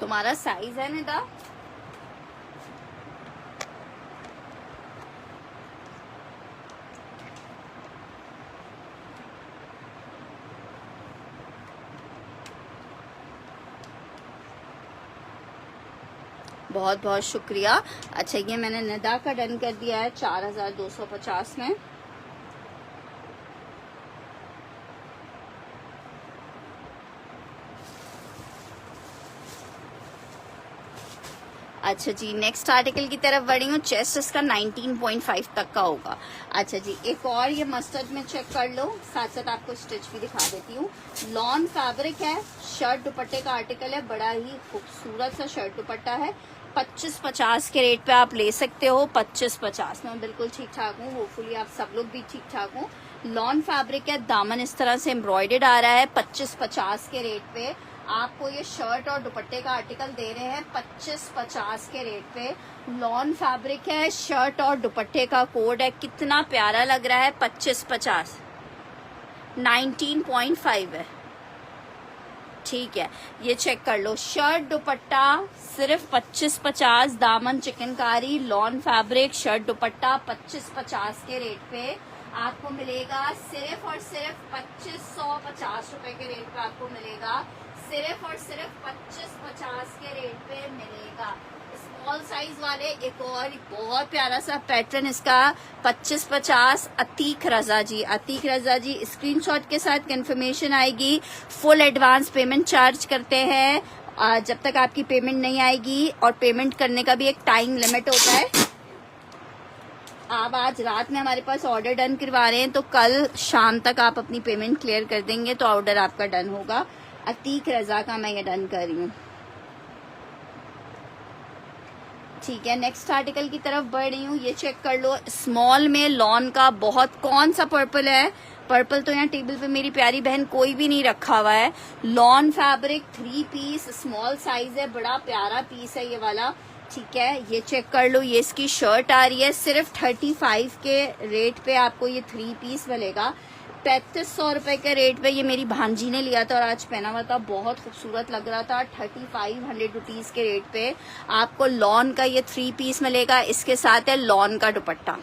तुम्हारा साइज है निदा। बहुत बहुत शुक्रिया। अच्छा, ये मैंने निदा का डन कर दिया है 4,250 में। अच्छा जी, नेक्स्ट आर्टिकल की तरफ बढ़ी हूँ। चेस्ट इसका 19.5 तक का होगा। अच्छा जी, एक और ये मस्टर्ड में चेक कर लो, साथ साथ आपको स्टिच भी दिखा देती हूँ। लॉन फैब्रिक है, शर्ट दुपट्टे का आर्टिकल है, बड़ा ही खूबसूरत सा शर्ट दुपट्टा है। 25-50 के रेट पे आप ले सकते हो। 25-50 में बिल्कुल ठीक ठाक हूँ, होपफुली आप सब लोग भी ठीक ठाक हो। लॉन फैब्रिक है, दामन इस तरह से एम्ब्रॉयडर्ड आ रहा है। 25-50 के रेट पे आपको ये शर्ट और दुपट्टे का आर्टिकल दे रहे हैं 25-50 के रेट पे। लॉन फैब्रिक है, शर्ट और दुपट्टे का कोड है, कितना प्यारा लग रहा है। 25-50 19.5 है, ठीक है। ये चेक कर लो, शर्ट दुपट्टा सिर्फ 25-50, दामन चिकनकारी, लॉन फैब्रिक, शर्ट दुपट्टा 25-50 के रेट पे आपको मिलेगा। सिर्फ और सिर्फ 2550 रुपए के रेट पे आपको मिलेगा। सिर्फ और सिर्फ 25-50 के रेट पे मिलेगा। स्मॉल साइज वाले एक और बहुत प्यारा सा पैटर्न इसका 25-50। अतीक रजा जी स्क्रीनशॉट के साथ कंफर्मेशन आएगी। फुल एडवांस पेमेंट चार्ज करते हैं जब तक आपकी पेमेंट नहीं आएगी, और पेमेंट करने का भी एक टाइम लिमिट होता है। आप आज रात में हमारे पास ऑर्डर डन करवा रहे हैं तो कल शाम तक आप अपनी पेमेंट क्लियर कर देंगे तो ऑर्डर आपका डन होगा। अतीक रजा का मैं ये डन कर रही हूँ, ठीक है। नेक्स्ट आर्टिकल की तरफ बढ़ रही हूँ। ये चेक कर लो, स्मॉल में लॉन का बहुत, कौन सा पर्पल है, पर्पल तो यहाँ टेबल पे मेरी प्यारी बहन कोई भी नहीं रखा हुआ है। Lawn fabric 3 piece small size है, बड़ा प्यारा पीस है ये वाला, ठीक है। ये चेक कर लो, ये इसकी शर्ट आ रही है। सिर्फ 35 के रेट पे आपको ये 3 पीस मिलेगा। 3500 रुपए के रेट पे ये मेरी भांजी ने लिया था और आज पहना हुआ था, बहुत खूबसूरत लग रहा था। 3500 रुपीज के रेट पे आपको लॉन का ये 3 पीस मिलेगा। इसके साथ है लॉन का दुपट्टा,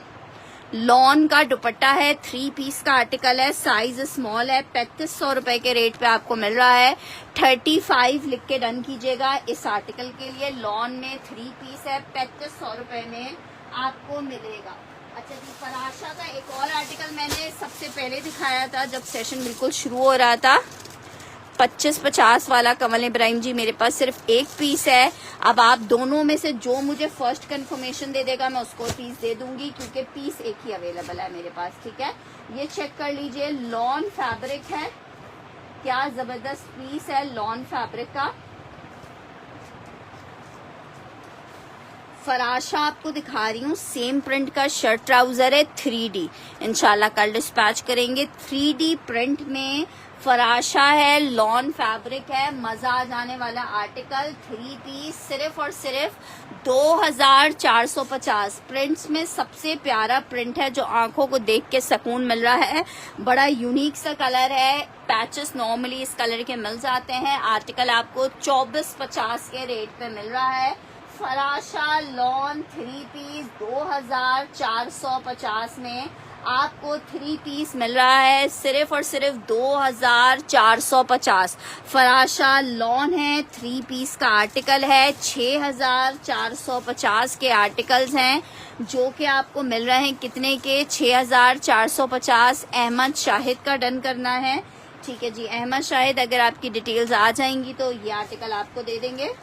लॉन का दुपट्टा है, 3 पीस का आर्टिकल है, साइज स्मॉल है। 3500 रुपए के रेट पे आपको मिल रहा है। 35 लिख के डन कीजिएगा इस आर्टिकल के लिए। लॉन में 3 पीस है, 3500 रुपए में आपको मिलेगा। अच्छा जी, फराशा का एक और आर्टिकल मैंने सबसे पहले दिखाया था जब सेशन बिल्कुल शुरू हो रहा था। 25-50 वाला कमल इब्राहिम जी मेरे पास सिर्फ एक पीस है। अब आप दोनों में से जो मुझे फर्स्ट कंफर्मेशन दे देगा मैं उसको पीस दे दूंगी, क्योंकि पीस एक ही अवेलेबल है मेरे पास, ठीक है। ये चेक कर लीजिए, लॉन फैब्रिक है, क्या जबरदस्त पीस है लॉन फैब्रिक का। फराशा आपको दिखा रही हूँ, सेम प्रिंट का शर्ट ट्राउजर है, 3D, इंशाल्लाह कल डिस्पैच करेंगे। 3D प्रिंट में फराशा है, लॉन फैब्रिक है, मजा आ जाने वाला आर्टिकल। 3 पीस सिर्फ और सिर्फ 2450। प्रिंट्स में सबसे प्यारा प्रिंट है जो आंखों को देख के सुकून मिल रहा है। बड़ा यूनिक सा कलर है, पैचेस नॉर्मली इस कलर के मिल जाते हैं। आर्टिकल आपको 2450 के रेट पे मिल रहा है। फराशा लॉन 3 पीस 2450 में आपको 3 पीस मिल रहा है, सिर्फ और सिर्फ 2450। फराशा लॉन है, 3 पीस का आर्टिकल है, 6450 के आर्टिकल्स हैं जो कि आपको मिल रहे हैं कितने के, 6450। अहमद शाहिद का डन करना है, ठीक है जी। अहमद शाहिद, अगर आपकी डिटेल्स आ जाएंगी तो ये आर्टिकल आपको दे देंगे।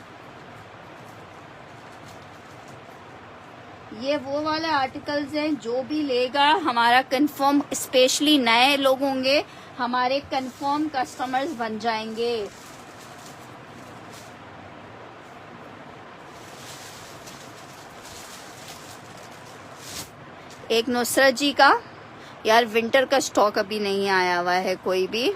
ये वो वाले आर्टिकल्स हैं, जो भी लेगा हमारा कंफर्म, स्पेशली नए लोग होंगे, हमारे कंफर्म कस्टमर्स बन जाएंगे। एक नुसरत जी का, यार विंटर का स्टॉक अभी नहीं आया हुआ है कोई भी।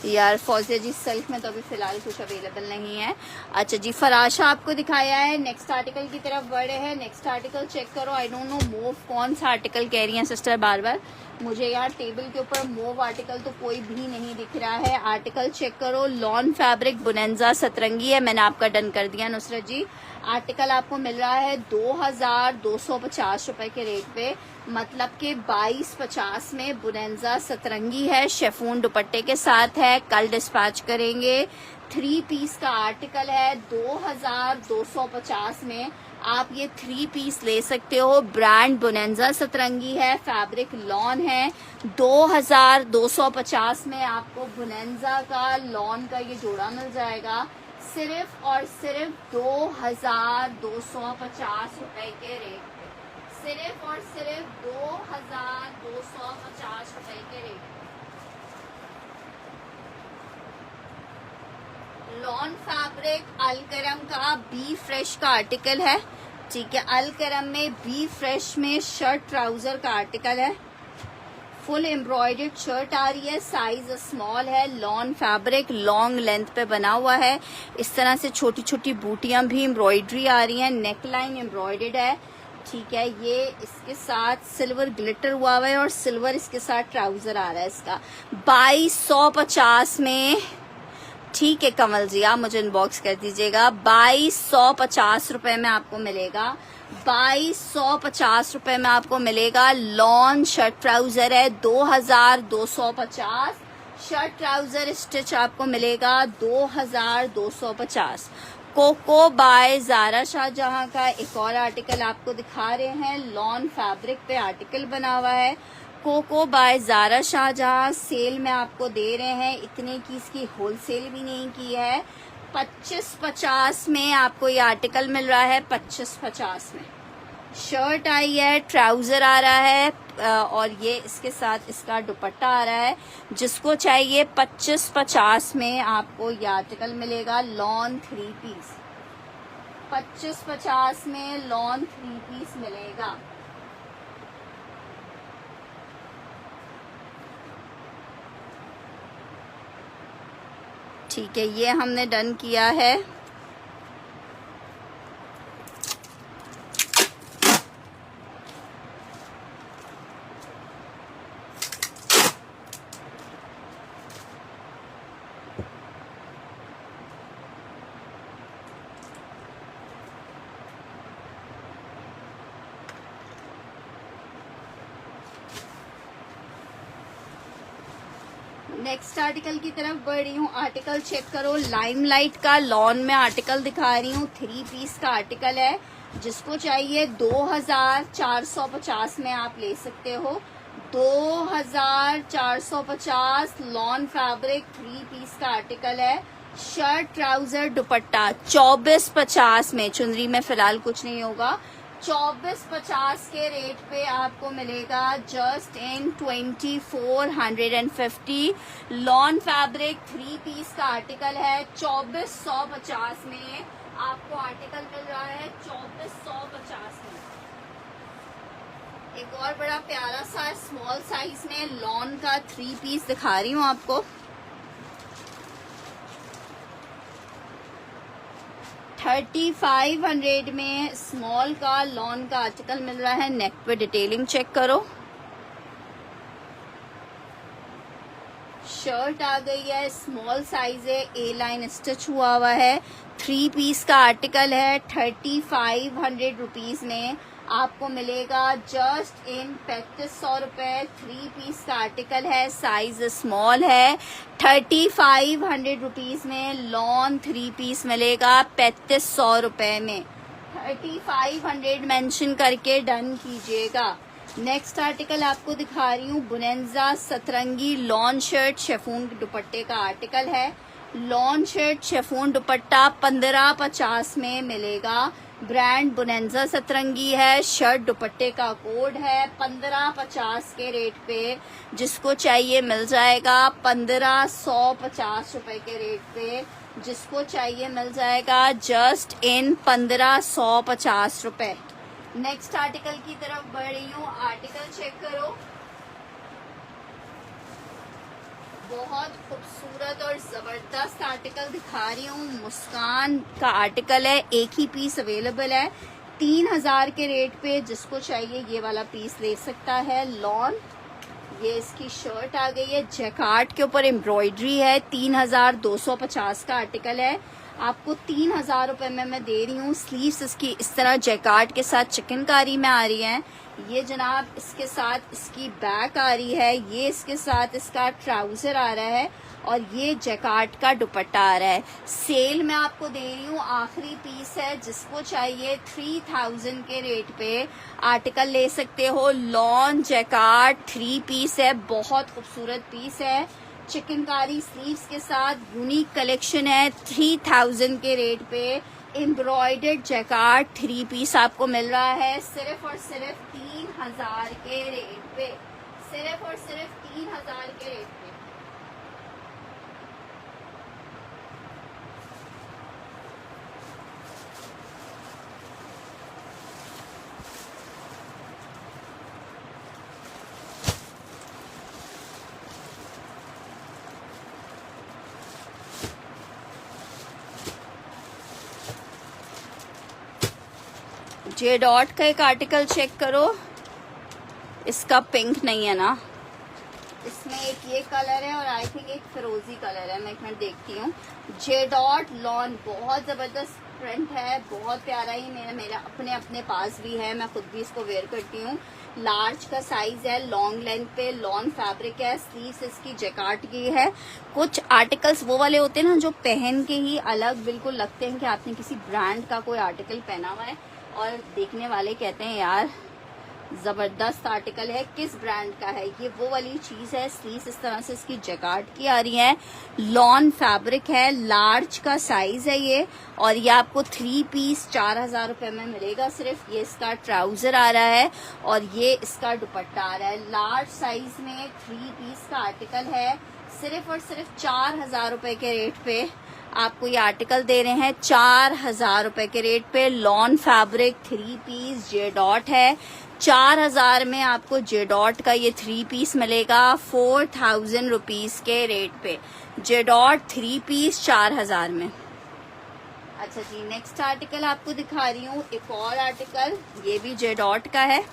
यार फौजिया जी सिल्क में तो अभी फिलहाल कुछ अवेलेबल नहीं है। अच्छा जी, फराशा आपको दिखाया है। नेक्स्ट आर्टिकल की तरफ बढ़े हैं। नेक्स्ट आर्टिकल चेक करो। आई डोंट नो मूव कौन सा आर्टिकल कह रही हैं सिस्टर बार बार, मुझे यार टेबल के ऊपर मूव आर्टिकल तो कोई भी नहीं दिख रहा है। आर्टिकल चेक करो। लॉन फैब्रिक बुनेंजा सतरंगी है, मैंने आपका डन कर दिया नुसरत जी। आर्टिकल आपको मिल रहा है 2250 रुपए के रेट पे, मतलब कि 2250 में बुनेंजा सतरंगी है, शेफून दुपट्टे के साथ है। कल डिस्पैच करेंगे। 3 पीस का आर्टिकल है 2250 में। आप ये 3 पीस ले सकते हो। ब्रांड बुनेंजा सतरंगी है, फैब्रिक लॉन है। 2250 में आपको बुनेंजा का लॉन का ये जोड़ा मिल जाएगा, सिर्फ और सिर्फ 2250 रुपए के रेट पे, सिर्फ और सिर्फ 2250 रुपए के रेट पे। लॉन फैब्रिक अलकरम का बी फ्रेश का आर्टिकल है, ठीक है। अलकरम में बी फ्रेश में शर्ट ट्राउजर का आर्टिकल है। फुल एम्ब्रॉयडर्ड शर्ट आ रही है, साइज स्मॉल है। लॉन फैब्रिक लॉन्ग लेंथ पे बना हुआ है। इस तरह से छोटी छोटी बूटियां भी एम्ब्रॉयडरी आ रही हैं। नेकलाइन एम्ब्रॉयडर्ड है, ठीक है। ये इसके साथ सिल्वर ग्लिटर हुआ हुआ है और सिल्वर इसके साथ ट्राउजर आ रहा है इसका। 2250 में, ठीक है कमल जी, आप मुझे इनबॉक्स कर दीजिएगा। 2250 रुपए में आपको मिलेगा। 2250 रुपए में आपको मिलेगा। लॉन शर्ट ट्राउजर है 2250। शर्ट ट्राउजर स्टिच आपको मिलेगा 2250। कोको बाय जारा शाहजहां का एक और आर्टिकल आपको दिखा रहे हैं। लॉन फैब्रिक पे आर्टिकल बना हुआ है। Coco by Zara Shahjahan sale में आपको दे रहे हैं, इतने की इसकी होलसेल भी नहीं की है। 2550 में आपको ये आर्टिकल मिल रहा है। 2550 में शर्ट आई है, ट्राउजर आ रहा है और ये इसके साथ इसका दुपट्टा आ रहा है। जिसको चाहिए 2550 में आपको ये आर्टिकल मिलेगा। लॉन 3 पीस 2550 में लॉन 3 पीस मिलेगा। ठीक है, ये हमने डन किया है। नेक्स्ट आर्टिकल की तरफ बढ़ रही हूँ। आर्टिकल चेक करो। लाइमलाइट का लॉन में आर्टिकल दिखा रही हूँ। 3 पीस का आर्टिकल है। जिसको चाहिए 2450 में आप ले सकते हो। 2450 लॉन फैब्रिक 3 पीस का आर्टिकल है। शर्ट ट्राउजर दुपट्टा 2450 में। चुनरी में फिलहाल कुछ नहीं होगा। 2450 के रेट पे आपको मिलेगा just in 2450। Lawn fabric 3 piece का आर्टिकल है। 2450 में आपको आर्टिकल मिल रहा है। 2450 में एक और बड़ा प्यारा सा स्मॉल साइज में लॉन का 3 पीस दिखा रही हूँ आपको। 3500 में स्मॉल का लॉन का आर्टिकल मिल रहा है। नेक पे डिटेलिंग चेक करो। शर्ट आ गई है, स्मॉल साइज है, ए लाइन स्टिच हुआ हुआ है। 3 पीस का आर्टिकल है। 3500 रुपीज में आपको मिलेगा जस्ट इन 3500 रुपए। 3 पीस का आर्टिकल है, साइज स्मॉल है। 3500 रुपीज में लॉन 3 पीस मिलेगा 3500 रुपए में। 3500 मेंशन करके डन कीजिएगा। नेक्स्ट आर्टिकल आपको दिखा रही हूँ। बुनेंजा सतरंगी लॉन शर्ट शेफून के दुपट्टे का आर्टिकल है। लॉन शेड शिफॉन दुपट्टा 1550 में मिलेगा। ब्रांड बोनेंजा सतरंगी है। शर्ट दुपट्टे का कोड है 1550 के रेट पे। जिसको चाहिए मिल जाएगा 1550 रुपए के रेट पे। जिसको चाहिए मिल जाएगा जस्ट इन 1550 रुपए। नेक्स्ट आर्टिकल की तरफ बढ़ रही हूँ। आर्टिकल चेक करो, बहुत खूबसूरत और जबरदस्त आर्टिकल दिखा रही हूँ। मुस्कान का आर्टिकल है, एक ही पीस अवेलेबल है 3000 के रेट पे। जिसको चाहिए ये वाला पीस ले सकता है। लॉन, ये इसकी शर्ट आ गई है, जैकार्ड के ऊपर एम्ब्रॉयडरी है। 3250 का आर्टिकल है। आपको 3000 रुपए में मैं दे रही हूँ। स्लीव्स इसकी इस तरह जैकार्ड के साथ चिकनकारी में आ रही है। ये जनाब इसके साथ इसकी बैक आ रही है। ये इसके साथ इसका ट्राउजर आ रहा है और ये जैकार्ड का दुपट्टा आ रहा है। सेल में आपको दे रही हूँ, आखिरी पीस है। जिसको चाहिए 3000 के रेट पे आर्टिकल ले सकते हो। लॉन जैकार्ड 3 पीस है, बहुत खूबसूरत पीस है। चिकनकारी स्लीव्स के साथ यूनिक कलेक्शन है। 3000 के रेट पे एम्ब्रॉयडर्ड जैकार्ड 3 पीस आपको मिल रहा है सिर्फ और सिर्फ 3000 के रेट पे। सिर्फ और सिर्फ 3000 के रेट पे। जे डॉट का एक आर्टिकल चेक करो, इसका पिंक नहीं है ना, इसमें एक ये कलर है और आई थिंक एक फिरोजी कलर है। मैं एक मिनट देखती हूँ। जे डॉट लॉन, बहुत जबरदस्त प्रिंट है, बहुत प्यारा ही। मेरा अपने पास भी है, मैं खुद भी इसको वेयर करती हूँ। लार्ज का साइज है, लॉन्ग लेंथ पे लॉन फैब्रिक है। स्लीव्स इसकी जैकार्ड की है। कुछ आर्टिकल्स वो वाले होते हैं ना जो पहन के ही अलग बिल्कुल लगते हैं कि आपने किसी ब्रांड का कोई आर्टिकल पहना हुआ है और देखने वाले कहते हैं यार जबरदस्त आर्टिकल है, किस ब्रांड का है। ये वो वाली चीज है। स्लीव्स इस तरह से इसकी जैकार्ड की आ रही है। लॉन फैब्रिक है, लार्ज का साइज है ये और ये आपको 3 पीस 4000 रुपए में मिलेगा सिर्फ। ये इसका ट्राउजर आ रहा है और ये इसका दुपट्टा आ रहा है। लार्ज साइज में 3 पीस का आर्टिकल है। सिर्फ और सिर्फ 4000 रुपए के रेट पे आपको ये आर्टिकल दे रहे हैं। 4000 रुपए के रेट पे lawn fabric 3 piece J dot है। 4000 में आपको जे डॉट का ये 3 पीस मिलेगा 4000 रुपीज के रेट पे। जे डॉट 3 पीस 4000 में। अच्छा जी, नेक्स्ट आर्टिकल आपको दिखा रही हूँ। एक और आर्टिकल, ये भी जे डॉट का है।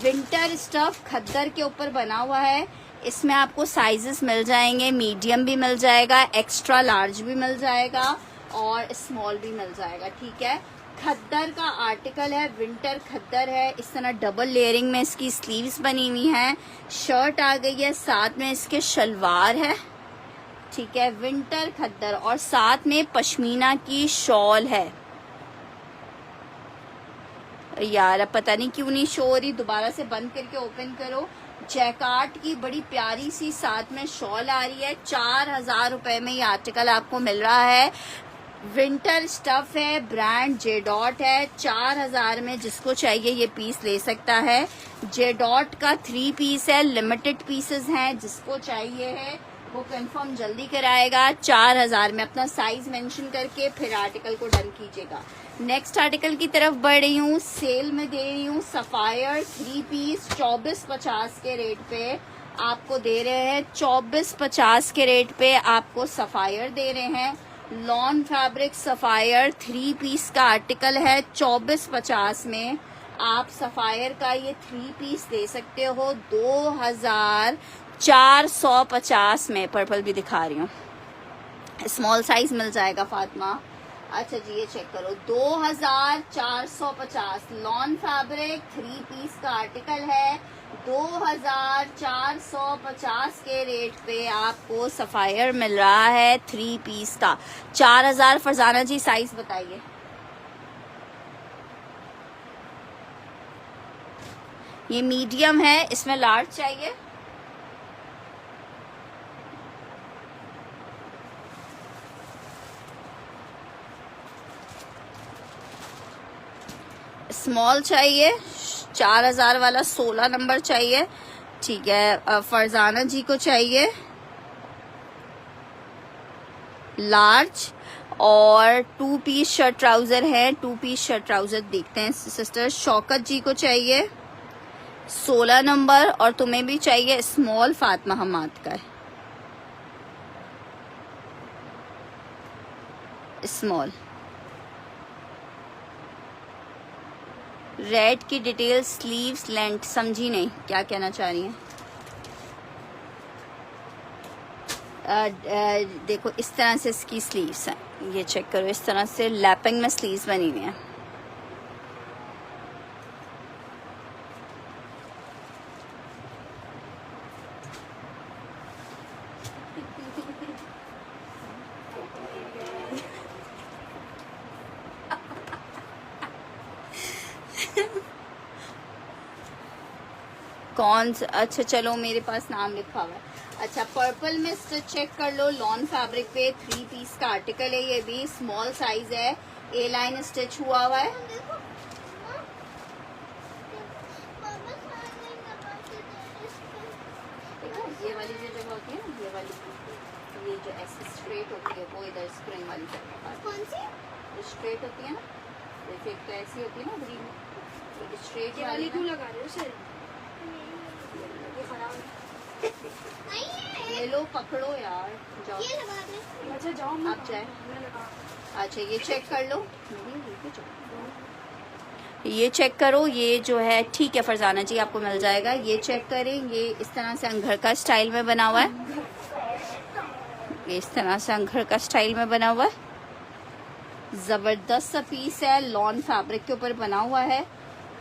विंटर स्टफ खद्दर के ऊपर बना हुआ है। इसमें आपको साइजेस मिल जाएंगे, मीडियम भी मिल जाएगा, एक्स्ट्रा लार्ज भी मिल जाएगा और स्मॉल भी मिल जाएगा। ठीक है, खद्दर का आर्टिकल है, विंटर खद्दर है। इस तरह डबल लेयरिंग में इसकी स्लीव्स बनी हुई हैं। शर्ट आ गई है, साथ में इसके शलवार है। ठीक है, विंटर खद्दर और साथ में पश्मीना की शॉल है। यार अब पता नहीं क्यों नहीं शो हो रही, दोबारा से बंद करके ओपन करो। जैकार्ड की बड़ी प्यारी सी साथ में शॉल आ रही है। 4000 रुपए में ये आर्टिकल आपको मिल रहा है। विंटर स्टफ है, ब्रांड जे डॉट है। 4000 में जिसको चाहिए ये पीस ले सकता है। जे डॉट का 3 पीस है, लिमिटेड पीसेस हैं। जिसको चाहिए है वो कंफर्म जल्दी कराएगा। 4000 में अपना साइज मेंशन करके फिर आर्टिकल को डन कीजिएगा। नेक्स्ट आर्टिकल की तरफ बढ़ रही हूँ। सेल में दे रही हूँ सफायर 3 पीस 2450 के रेट पे आपको दे रहे हैं। 2450 के रेट पे आपको सफायर दे रहे हैं। लॉन फैब्रिक सफायर 3 पीस का आर्टिकल है। 2450 में आप सफायर का ये 3 पीस दे सकते हो 2450 में। पर्पल भी दिखा रही हूँ, स्मॉल साइज मिल जाएगा फातिमा। अच्छा जी, ये चेक करो 2450 लॉन फैब्रिक 3 पीस का आर्टिकल है। 2450 के रेट पे आपको सफायर मिल रहा है 3 पीस का। 4000। फरजाना जी साइज बताइए। ये मीडियम है, इसमें लार्ज चाहिए। स्मॉल चाहिए, 4000 वाला 16 नंबर चाहिए। ठीक है, फरजाना जी को चाहिए लार्ज, और 2 पीस शर्ट ट्राउजर है, 2 पीस शर्ट ट्राउजर देखते हैं सिस्टर। शौकत जी को चाहिए 16 नंबर, और तुम्हें भी चाहिए स्मॉल, फातिमा हमाद का है स्मॉल। रेड की डिटेल, स्लीव्स लेंथ समझी नहीं, क्या कहना चाह रही हैं? देखो इस तरह से इसकी स्लीव्स हैं, ये चेक करो, इस तरह से लैपिंग में स्लीव्स बनी हुई हैं। कौन सा? अच्छा चलो, मेरे पास नाम लिखा हुआ है। अच्छा, पर्पल में चेक कर लो, लॉन फैब्रिक पे 3 पीस का आर्टिकल है, ये भी स्मॉल साइज है, ए लाइन स्टिच हुआ हुआ है। ये वाली जो जगह होती है ना, ये वाली, ये जो ऐसे स्ट्रेट होती है वो इधर स्प्रिंग वाली जगह,
कौन सी
स्ट्रेट होती है ना, जैसे एक तो ऐसी होती है ना ग्रीन, एक स्ट्रेट
वाली क्यों लगा रहे हो सर? ये खराब
नहीं है
ये लो, पकड़ो यार, जाओ
ये लगा दे।
अच्छा जाओ,
आप जाए।
मैं लगा।
अच्छा ये चेक कर लो, ये चेक करो, ये जो है ठीक है फरजाना जी, आपको मिल जाएगा। ये चेक करें, ये इस तरह से अंगड़ का स्टाइल में बना हुआ है, ये इस तरह से अंगड़ का स्टाइल में बना हुआ है, जबरदस्त सा पीस है, लॉन फैब्रिक के ऊपर बना हुआ है,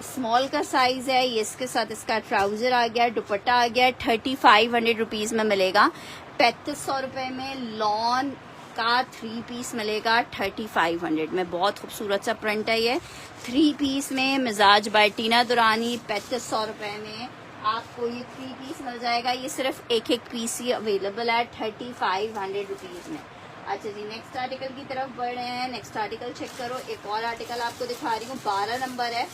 स्मॉल का साइज है। ये इसके साथ इसका ट्राउजर आ गया, दुपट्टा आ गया, 3500 रुपीज में मिलेगा। 3500 रुपए में लॉन का 3 पीस मिलेगा 3500 में। बहुत खूबसूरत सा प्रिंट है ये, 3 पीस में मिजाज बाय टीना दुरानी। 3500 रुपए में आपको ये 3 पीस मिल जाएगा। ये सिर्फ एक पीस ही अवेलेबल है 3500 रुपीज में। अच्छा जी, नेक्स्ट आर्टिकल की तरफ बढ़ रहे हैं। नेक्स्ट आर्टिकल चेक करो, एक और आर्टिकल आपको दिखा रही हूँ, 12 नंबर है,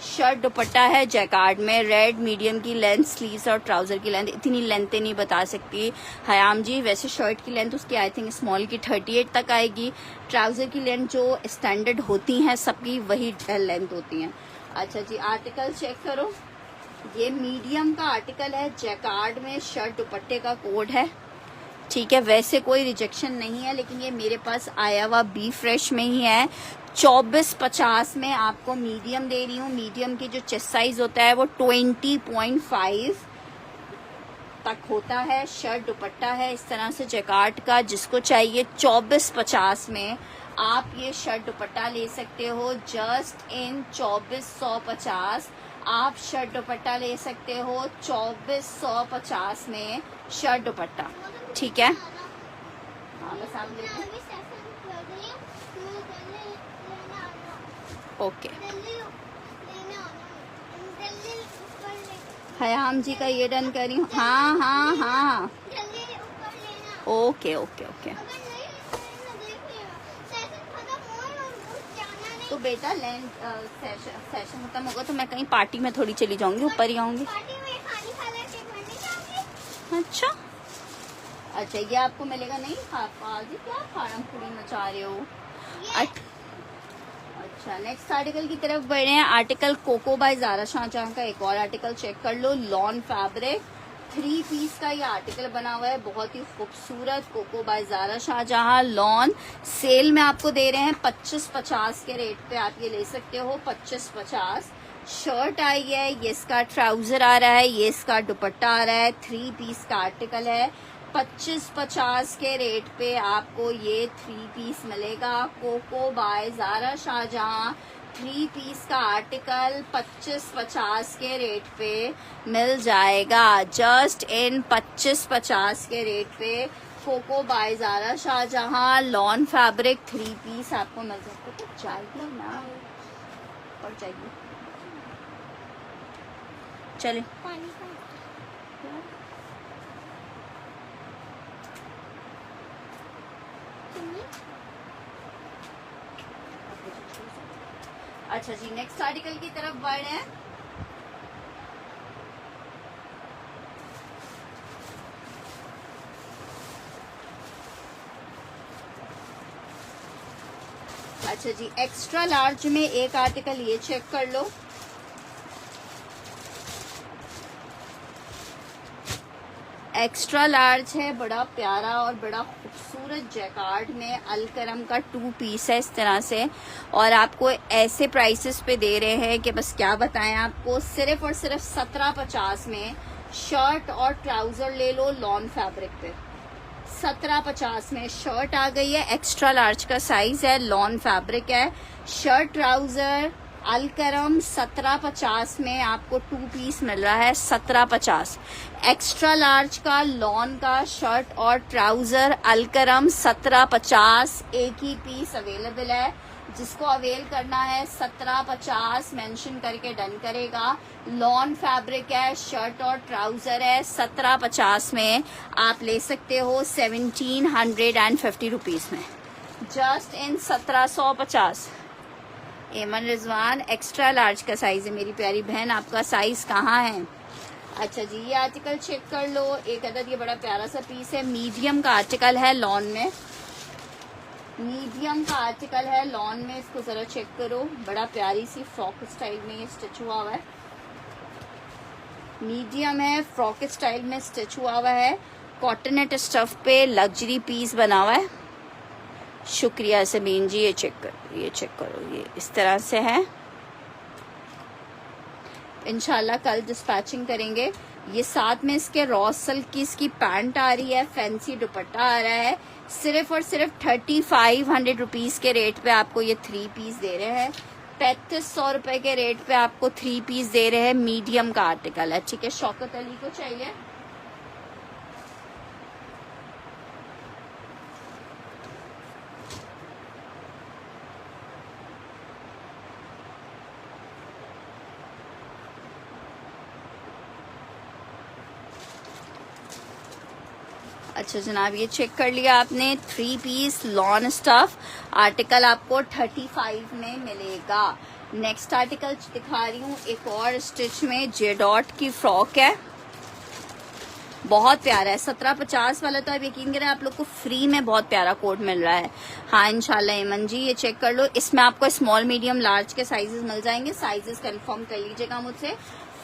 शर्ट दुपट्टा है जैकार्ड में, रेड मीडियम की लेंथ, स्लीव्स और ट्राउजर की लेंथ। इतनी लेंथ नहीं बता सकती हयाम जी, वैसे शर्ट की लेंथ उसकी आई थिंक स्मॉल की 38 तक आएगी। ट्राउजर की लेंथ जो स्टैंडर्ड होती हैं सबकी वही लेंथ होती हैं। अच्छा जी, आर्टिकल चेक करो, ये मीडियम का आर्टिकल है, जैकार्ड में, शर्ट दुपट्टे का कोड है, ठीक है। वैसे कोई रिजेक्शन नहीं है, लेकिन ये मेरे पास आया हुआ बी फ्रेश में ही है। 2450 में आपको मीडियम दे रही हूँ। मीडियम की जो चेस्ट साइज होता है वो 20.5 तक होता है। शर्ट दुपट्टा है इस तरह से जैकार्ड का, जिसको चाहिए 2450 में आप ये शर्ट दुपट्टा ले सकते हो। जस्ट इन 2450 आप शर्ट दुपट्टा ले सकते हो, 2450 में शर्ट दुपट्टा, ठीक है। हाँ बस आप
मैं
देखो,
अभी सेशन कर रही हूँ, मुझे दिल्ली लेने आना।
ओके।
दिल्ली लेने आना, दिल्ली ऊपर ले,
हयाम जी का ये डन करी हूँ। हाँ हाँ हाँ,
दिल्ली ऊपर लेना।
Okay okay okay.
अगर नहीं लेना, देख लियो, सेशन खत्म हुआ और जाना नहीं।
तो बेटा सेशन खत्म होगा तो मैं कहीं पार्टी में थोड़ी चली जाऊंगी, ऊपर ही आऊंगी।
पार्टी में खानी खा लेके घर नहीं जाऊंगी।
अच्छा अच्छा, ये आपको मिलेगा नहीं। आप आज क्या फार्म पूरी मचा रहे हो। अच्छा, नेक्स्ट आर्टिकल की तरफ बढ़ रहे हैं। Article Coco by Zara Shahjahan का एक और आर्टिकल चेक कर लो, लॉन फैब्रिक 3 पीस का ये आर्टिकल बना हुआ है, बहुत ही खूबसूरत। Coco by Zara Shahjahan lawn sale में आपको दे रहे हैं 2550 के रेट पे आप ये ले सकते हो, 2550। शर्ट आई है, ये इसका ट्राउजर आ रहा है, ये इसका दुपट्टा आ रहा है, 3 पीस का आर्टिकल है। 2550 के रेट पे आपको ये 3 पीस मिलेगा। Coco by Zara Shahjahan 3 piece का आर्टिकल 2550 के रेट पे मिल जाएगा। जस्ट इन 2550 के रेट पे Coco by Zara Shahjahan lawn fabric 3 piece आपको मिल सकता है। तो चाहिए ना, और चाहिए, चले
पानी का
अच्छा जी, नेक्स्ट आर्टिकल की तरफ बढ़ रहे हैं। अच्छा जी, एक्स्ट्रा लार्ज में एक आर्टिकल ये चेक कर लो। एक्स्ट्रा लार्ज है, बड़ा प्यारा और बड़ा खूबसूरत जैकार्ड में अलकरम का 2 पीस है इस तरह से, और आपको ऐसे प्राइसेस पे दे रहे हैं कि बस क्या बताएं आपको। सिर्फ और सिर्फ 1750 में शर्ट और ट्राउजर ले लो लॉन फैब्रिक पे। 1750 में शर्ट आ गई है, एक्स्ट्रा लार्ज का साइज है, लॉन फैब्रिक है, शर्ट ट्राउजर अलकरम 1750 में आपको 2 पीस मिल रहा है। 1750 एक्स्ट्रा लार्ज का लॉन का शर्ट और ट्राउजर अलकरम 1750 एक ही पीस अवेलेबल है। जिसको अवेल करना है 1750 मेंशन करके डन करेगा। लॉन फैब्रिक है, शर्ट और ट्राउजर है, 1750 में आप ले सकते हो 1750 रुपीज में, जस्ट इन 1750। एमन रिजवान एक्स्ट्रा लार्ज का साइज है मेरी प्यारी बहन, आपका साइज कहाँ है? अच्छा जी, ये आर्टिकल चेक कर लो, एक अदद ये बड़ा प्यारा सा पीस है, मीडियम का आर्टिकल है लॉन में, मीडियम का आर्टिकल है लॉन में, इसको जरा चेक करो, बड़ा प्यारी सी फ्रॉक स्टाइल में ये स्टिच हुआ हुआ है, मीडियम है, फ्रॉक स्टाइल में स्टिच हुआ हुआ है, कॉटनेट स्टफ पे लग्जरी पीस बना हुआ है। शुक्रिया सबीन जी, ये चेक करो, ये इस तरह से है। इंशाल्लाह कल डिस्पैचिंग करेंगे। ये साथ में इसके रॉ सिल्क की इसकी पैंट आ रही है, फैंसी दुपट्टा आ रहा है। सिर्फ और सिर्फ 3500 रुपीज के रेट पे आपको ये 3 पीस दे रहे हैं। 3500 रुपए के रेट पे आपको 3 पीस दे रहे हैं। मीडियम का आर्टिकल है, ठीक है। शौकत अली को चाहिए, अच्छा जनाब, ये चेक कर लिया आपने, 3 पीस लॉन स्टफ आर्टिकल आपको 35 में मिलेगा। नेक्स्ट आर्टिकल दिखा रही हूँ, एक और स्टिच में जे डॉट की फ्रॉक है, बहुत प्यारा है। 1750 वाला तो आप यकीन करें आप लोग को फ्री में बहुत प्यारा कोड मिल रहा है। हाँ इंशाल्लाह एमन जी, ये चेक कर लो, इसमें आपको स्मॉल मीडियम लार्ज के साइजेस मिल जाएंगे। साइजेस कंफर्म कर लीजिएगा मुझसे।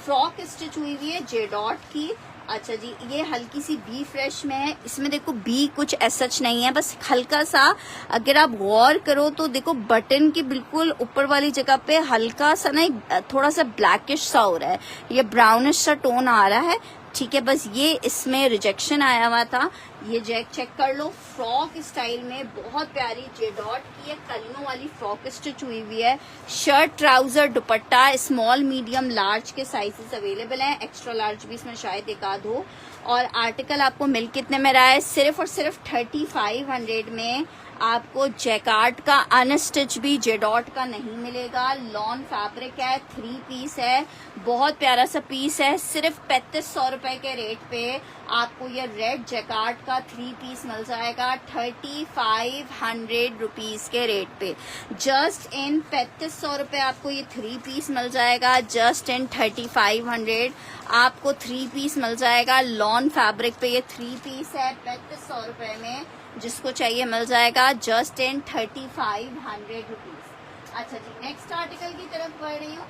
फ्रॉक स्टिच हुई हुई है जे डॉट की। अच्छा जी, ये हल्की सी बी फ्रेश में है, इसमें देखो बी कुछ सच नहीं है, बस हल्का सा अगर आप गौर करो तो देखो बटन की बिल्कुल ऊपर वाली जगह पे हल्का सा ना थोड़ा सा ब्लैकिश सा हो रहा है, ये ब्राउनिश सा टोन आ रहा है, ठीक है। बस ये इसमें रिजेक्शन आया हुआ था। ये जैक चेक कर लो, फ्रॉक स्टाइल में बहुत प्यारी जे डॉट की है, कलियों वाली फ्रॉक स्टिच हुई हुई है। शर्ट ट्राउजर दुपट्टा स्मॉल मीडियम लार्ज के साइजेस अवेलेबल हैं, एक्स्ट्रा लार्ज भी इसमें शायद एक आध हो। और आर्टिकल आपको मिल कितने में रहा है? सिर्फ और सिर्फ 3500 में आपको जैकार्ड का अनस्टिच भी जे डॉट का नहीं मिलेगा। लॉन फैब्रिक है, 3 पीस है, बहुत प्यारा सा पीस है। सिर्फ 3500 रुपए के रेट पे आपको ये रेड जैकार्ड का 3 पीस मिल जाएगा 3500 रुपीज के रेट पे। जस्ट इन 3500 रुपए आपको ये 3 पीस मिल जाएगा। जस्ट इन 3500 आपको 3 पीस मिल जाएगा। लॉन फैब्रिक पे ये 3 पीस है 3500 रुपए में, जिसको चाहिए मिल जाएगा जस्ट इन 3500 रुपीज। अच्छा जी, नेक्स्ट आर्टिकल की तरफ बढ़ रही हूँ।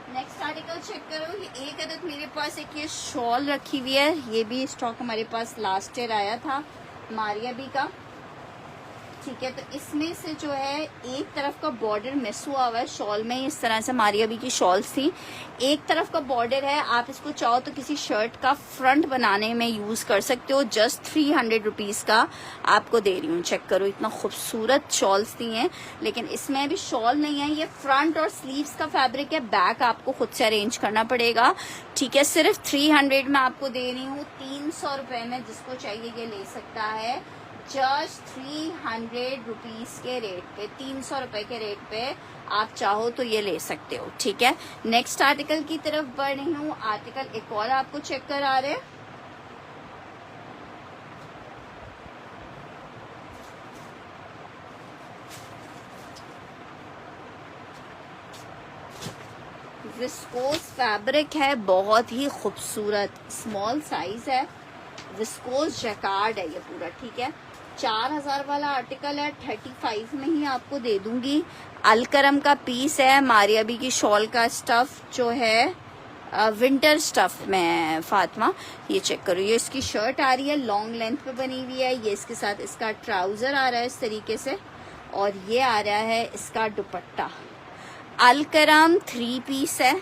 नेक्स्ट आर्टिकल चेक करो, ये एक अदद मेरे पास एक ये शॉल रखी हुई है, ये भी स्टॉक हमारे पास लास्ट ईयर आया था मारिया बी का, ठीक है। तो इसमें से जो है एक तरफ का बॉर्डर मिस हुआ हुआ है शॉल में, इस तरह से मारिया बी की शॉल्स थी, एक तरफ का बॉर्डर है। आप इसको चाहो तो किसी शर्ट का फ्रंट बनाने में यूज कर सकते हो। जस्ट 300 रुपीज का आपको दे रही हूँ। चेक करो, इतना खूबसूरत शॉल्स दी हैं, लेकिन इसमें भी शॉल नहीं है, ये फ्रंट और स्लीव्स का फैब्रिक है। बैक आपको खुद से अरेंज करना पड़ेगा, ठीक है। सिर्फ 300 में आपको दे रही हूँ, 300 रुपए में जिसको चाहिए ये ले सकता है। जस्ट 300 रुपीज के रेट पे, 300 रुपए के रेट पे आप चाहो तो ये ले सकते हो, ठीक है। नेक्स्ट आर्टिकल की तरफ बढ़ रही हूँ। आर्टिकल एक और आपको चेक करा रहे हैं, विस्कोस फैब्रिक है, बहुत ही खूबसूरत, स्मॉल साइज है, विस्कोस जैकार्ड है ये पूरा, ठीक है। 4000 वाला आर्टिकल है, 35 में ही आपको दे दूंगी। अलकरम का पीस है, मारिया बी की शॉल का स्टफ जो है विंटर स्टफ में है फातिमा। ये चेक करो, ये इसकी शर्ट आ रही है, लॉन्ग लेंथ पे बनी हुई है। ये इसके साथ इसका ट्राउजर आ रहा है इस तरीके से, और ये आ रहा है इसका दुपट्टा। अलकरम 3 पीस है,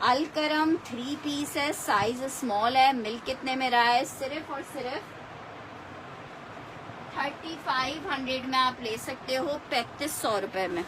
अलकरम 3 पीस है, साइज स्मॉल है। मिल कितने में रहा है? सिर्फ और सिर्फ 3500 में आप ले सकते हो, 3500 रुपए में।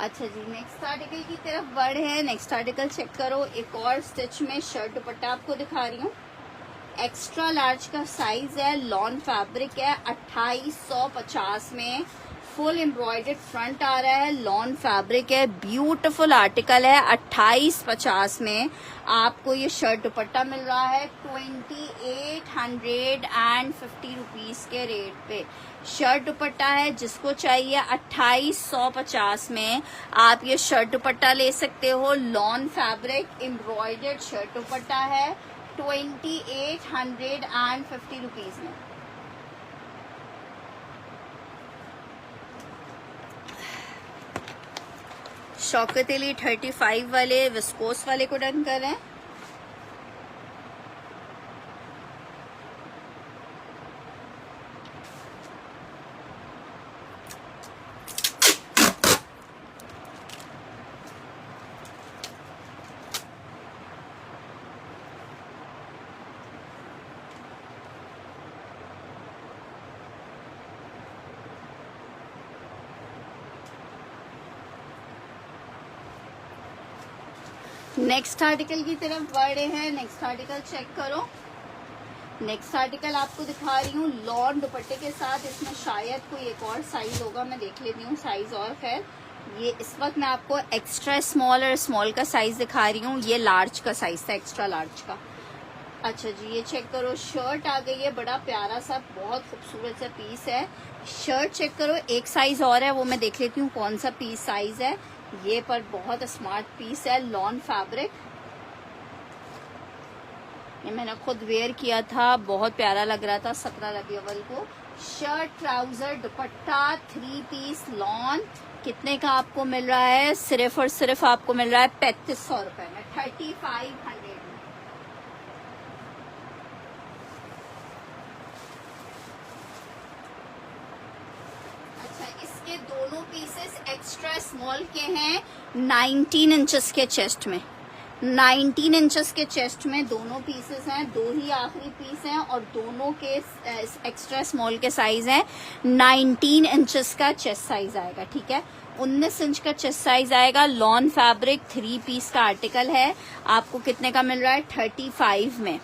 अच्छा जी, नेक्स्ट आर्टिकल की तरफ बढ़े। नेक्स्ट आर्टिकल चेक करो, एक और स्टिच में शर्ट दुपट्टा आपको दिखा रही हूँ। एक्स्ट्रा लार्ज का साइज है, लॉन फैब्रिक है, 2850 में। फुल एम्ब्रॉयडर्ड फ्रंट आ रहा है, लॉन फैब्रिक है, ब्यूटीफुल आर्टिकल है। 2850 में आपको ये शर्ट दुपट्टा मिल रहा है 2850 रुपीज के रेट पे। शर्ट दुपट्टा है, जिसको चाहिए 2850 में आप ये शर्ट दुपट्टा ले सकते हो। लॉन फैब्रिक एम्ब्रॉयडर्ड शर्ट दुपट्टा है 2850 रुपीज में। शौकत अली 35 वाले विस्कोस वाले को डन कर रहे हैं। नेक्स्ट आर्टिकल की तरफ बढ़ रहे हैं। नेक्स्ट आर्टिकल चेक करो। नेक्स्ट आर्टिकल आपको दिखा रही हूँ लॉन दुपट्टे के साथ। इसमें शायद कोई एक और साइज होगा, मैं देख लेती हूँ साइज। और खैर ये इस वक्त मैं आपको एक्स्ट्रा स्मॉल और स्मॉल का साइज दिखा रही हूँ। ये लार्ज का साइज था, एक्स्ट्रा लार्ज का। अच्छा जी, ये चेक करो, शर्ट आ गई है, बड़ा प्यारा सा बहुत खूबसूरत सा पीस है। शर्ट चेक करो, एक साइज और है, वो मैं देख लेती हूँ कौन सा पीस साइज है। ये पर बहुत स्मार्ट पीस है, लॉन फैब्रिक। ये मैंने खुद वेयर किया था, बहुत प्यारा लग रहा था 17 रबीउल को। Shirt, trouser, dupatta, 3 piece lawn. कितने का आपको मिल रहा है? सिर्फ और सिर्फ आपको मिल रहा है 3500 रुपए में, 3500 में। इसके दोनों पीसेस एक्स्ट्रा स्मॉल के हैं, 19 इंचेस के चेस्ट में। 19 इंचेस के चेस्ट में दोनों पीसेस हैं, 2 ही आखिरी पीस हैं और दोनों के एक्स्ट्रा स्मॉल के साइज हैं। 19 इंचेस का चेस्ट साइज आएगा, ठीक है। 19 इंच का चेस्ट साइज आएगा। लॉन फैब्रिक 3 पीस का आर्टिकल है। आपको कितने का मिल रहा है? 35 में।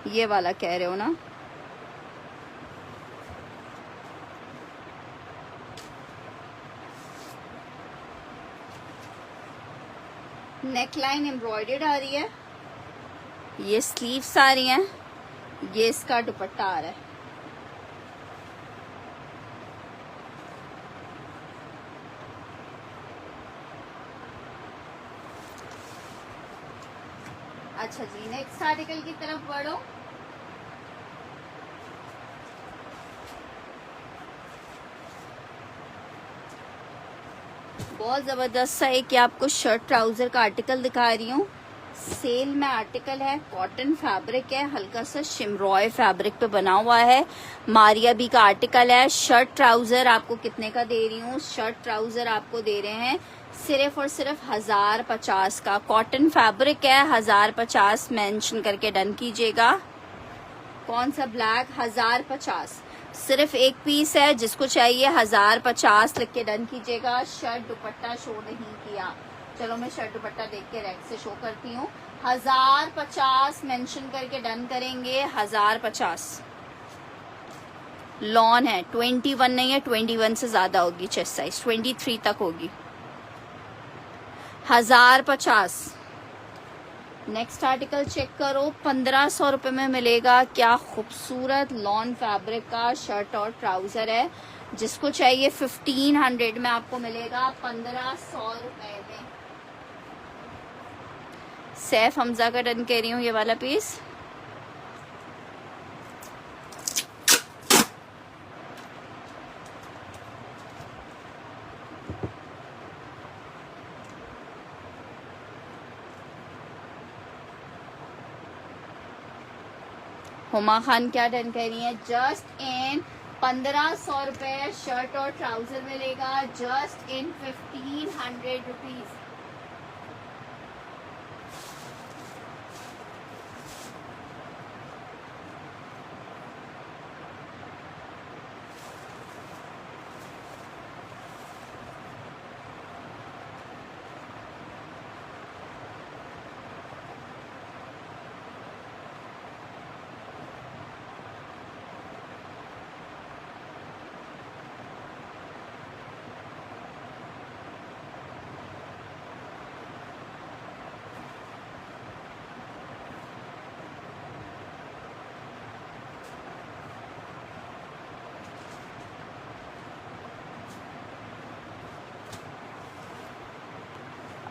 ये वाला कह रहे हो ना? नेक लाइन एम्ब्रॉयडर्ड आ रही है, ये स्लीव्स आ रही हैं, ये इसका दुपट्टा आ रहा है। अच्छा जी, नेक्स्ट आर्टिकल की तरफ बढ़ो। बहुत जबरदस्त सा एक आपको शर्ट ट्राउजर का आर्टिकल दिखा रही हूँ। सेल में आर्टिकल है, कॉटन फैब्रिक है, हल्का सा शिमरॉय फैब्रिक पे बना हुआ है। मारिया बी का आर्टिकल है। शर्ट ट्राउजर आपको कितने का दे रही हूँ? शर्ट ट्राउजर आपको दे रहे हैं सिर्फ और सिर्फ 1050 का कॉटन फैब्रिक है, 1050 मेंशन करके डन कीजिएगा। कौन सा ब्लैक, 1050, सिर्फ एक पीस है, जिसको चाहिए 1050 लिख के डन कीजिएगा। शर्ट दुपट्टा शो नहीं किया, चलो मैं शर्ट दुपट्टा देख के रैक से शो करती हूँ। 1050 मेंशन करके डन करेंगे, 1050। लॉन है, 21 नहीं है, 21 से ज्यादा होगी चेस्ट साइज, 23 तक होगी। 1050। नेक्स्ट आर्टिकल चेक करो, 1500 रुपए में मिलेगा। क्या खूबसूरत लॉन फैब्रिक का शर्ट और ट्राउजर है, जिसको चाहिए 1500 में आपको मिलेगा 1500 रुपए में। सैफ हमजा का डन कह रही हूँ ये वाला पीस। हुमा खान क्या डन कर रही है, जस्ट इन 1500 रुपए शर्ट और ट्राउजर मिलेगा, जस्ट इन 1500 रुपीज।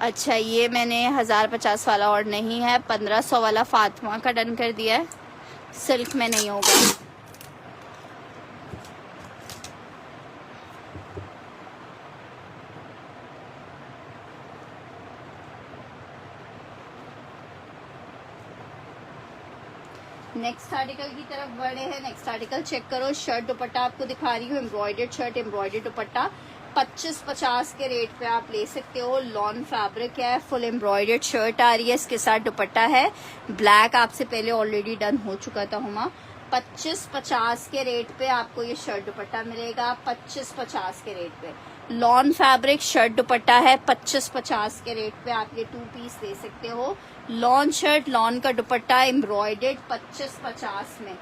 अच्छा, ये मैंने 1050 वाला और नहीं है, 1500 वाला फातिमा का डन कर दिया है, सिल्क में नहीं होगा। नेक्स्ट आर्टिकल की तरफ बढ़े हैं। नेक्स्ट आर्टिकल चेक करो, शर्ट दुपट्टा आपको दिखा रही हूँ, एम्ब्रॉयडर्ड शर्ट एम्ब्रॉयडर्ड दुपट्टा 25-50 के रेट पे आप ले सकते हो। लॉन फैब्रिक है, फुल एम्ब्रॉयडर्ड शर्ट आ रही है, इसके साथ दुपट्टा है ब्लैक, आपसे पहले ऑलरेडी डन हो चुका था हुमा। 25-50 के रेट पे आपको ये शर्ट दुपट्टा मिलेगा, 25-50 के रेट पे। लॉन फैब्रिक शर्ट दुपट्टा है, 25-50 के रेट पे आप ये 2 पीस ले सकते हो। लॉन शर्ट, लॉन का दुपट्टा एम्ब्रॉयडर्ड 25-50 में।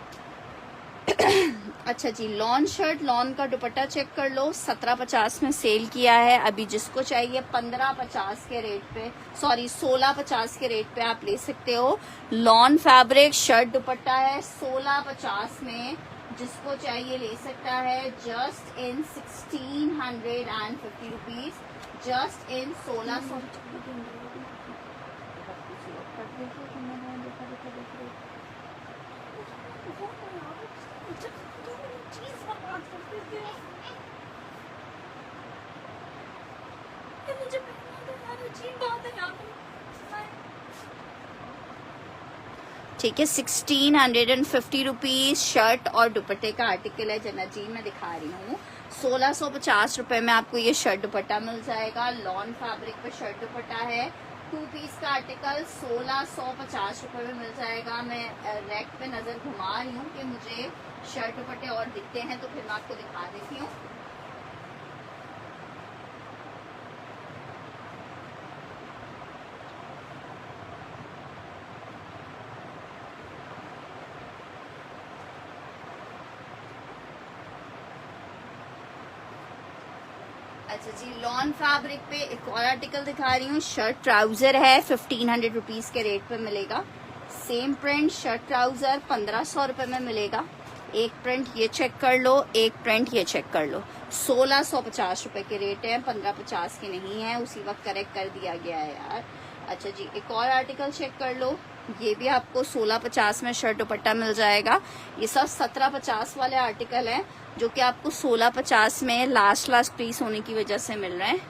अच्छा जी, लॉन शर्ट लॉन का दुपट्टा चेक कर लो, 1750 में सेल किया है। अभी जिसको चाहिए 1550 के रेट पे, सॉरी 1650 के रेट पे आप ले सकते हो। लॉन फैब्रिक शर्ट दुपट्टा है 1650 में, जिसको चाहिए ले सकता है, just in 1650 rupees, just in 1600। ठीक है, 1650 रुपीज शर्ट और दुपट्टे का आर्टिकल है जना जी, मैं दिखा रही हूँ। 1650 रुपए में आपको ये शर्ट दुपट्टा मिल जाएगा। लॉन फैब्रिक पे शर्ट दुपट्टा है, 2 पीस का आर्टिकल 1650 रुपए में मिल जाएगा। मैं रैक पे नजर घुमा रही हूँ कि मुझे शर्ट दुपट्टे और दिखते हैं, तो फिर मैं आपको दिखा देती हूँ। अच्छा जी, लॉन फैब्रिक पे एक और आर्टिकल दिखा रही हूँ, शर्ट ट्राउजर है, 1500 रुपीज के रेट पे मिलेगा। सेम प्रिंट शर्ट ट्राउजर 1500 रुपए में मिलेगा। एक प्रिंट ये चेक कर लो, एक प्रिंट ये चेक कर लो। 1650 रुपए के रेट है, 1550 के नहीं है, उसी वक्त करेक्ट कर दिया गया है यार। अच्छा जी, एक और आर्टिकल चेक कर लो, ये भी आपको 1650 में शर्ट दुपट्टा मिल जाएगा। ये सब 1750 वाले आर्टिकल हैं, जो कि आपको 1650 में लास्ट पीस होने की वजह से मिल रहे हैं।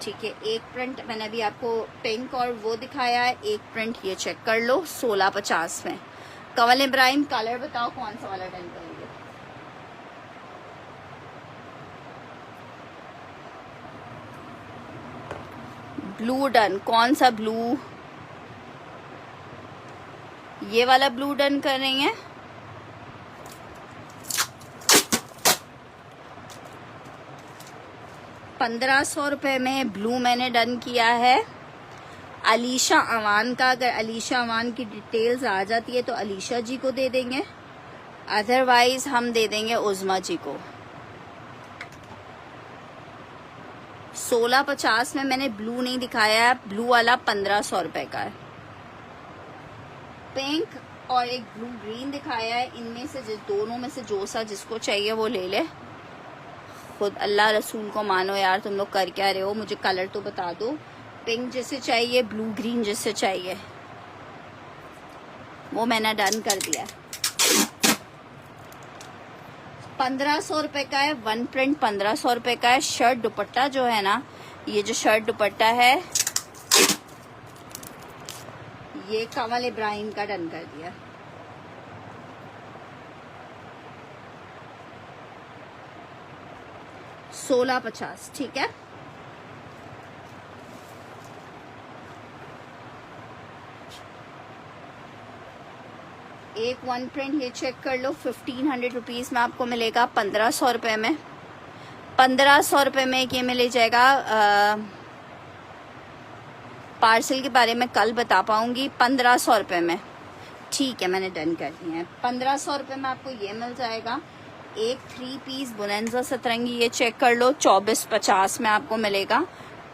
ठीक है, एक प्रिंट मैंने अभी आपको पिंक और वो दिखाया है, एक प्रिंट ये चेक कर लो 1650 में। कवल इब्राहिम कलर बताओ कौन सा वाला डन करेंगे। ब्लू डन, कौन सा ब्लू? ये वाला ब्लू डन कर रही हैं? ₹1500 में ब्लू मैंने डन किया है। अलीशा अवान का, अगर अलीशा अवान की डिटेल्स आ जाती है तो अलीशा जी को दे देंगे, अदरवाइज हम दे देंगे उज़मा जी को। 1650 में मैंने ब्लू नहीं दिखाया है, ब्लू वाला ₹1500 का है। पिंक और एक ब्लू ग्रीन दिखाया है। इनमें से दोनों में से जो सा जिसको चाहिए वो ले ले। खुद अल्लाह रसूल को मानो यार, तुम लोग कर क्या रहे हो? मुझे कलर तो बता दो। पिंक जिसे चाहिए, ब्लू ग्रीन जिसे चाहिए, वो मैंने डन कर दिया। ₹1500 का है, वन प्रिंट ₹1500 का है। शर्ट दुपट्टा जो है ना, ये जो शर्ट दुपट्टा है ये कमल इब्राहिम का डन कर दिया। $1650, ठीक है। एक वन प्रिंट ये चेक कर लो, 1500 रुपीज में आपको मिलेगा। ₹1500 में, ₹1500 में ये मिल जाएगा। पार्सल के बारे में कल बता पाऊंगी। ₹1500 में, ठीक है, मैंने डन कर दिया है। ₹1500 में आपको ये मिल जाएगा। एक 3 पीस बोनेंजा सतरंगी ये चेक कर लो, 2450 में आपको मिलेगा।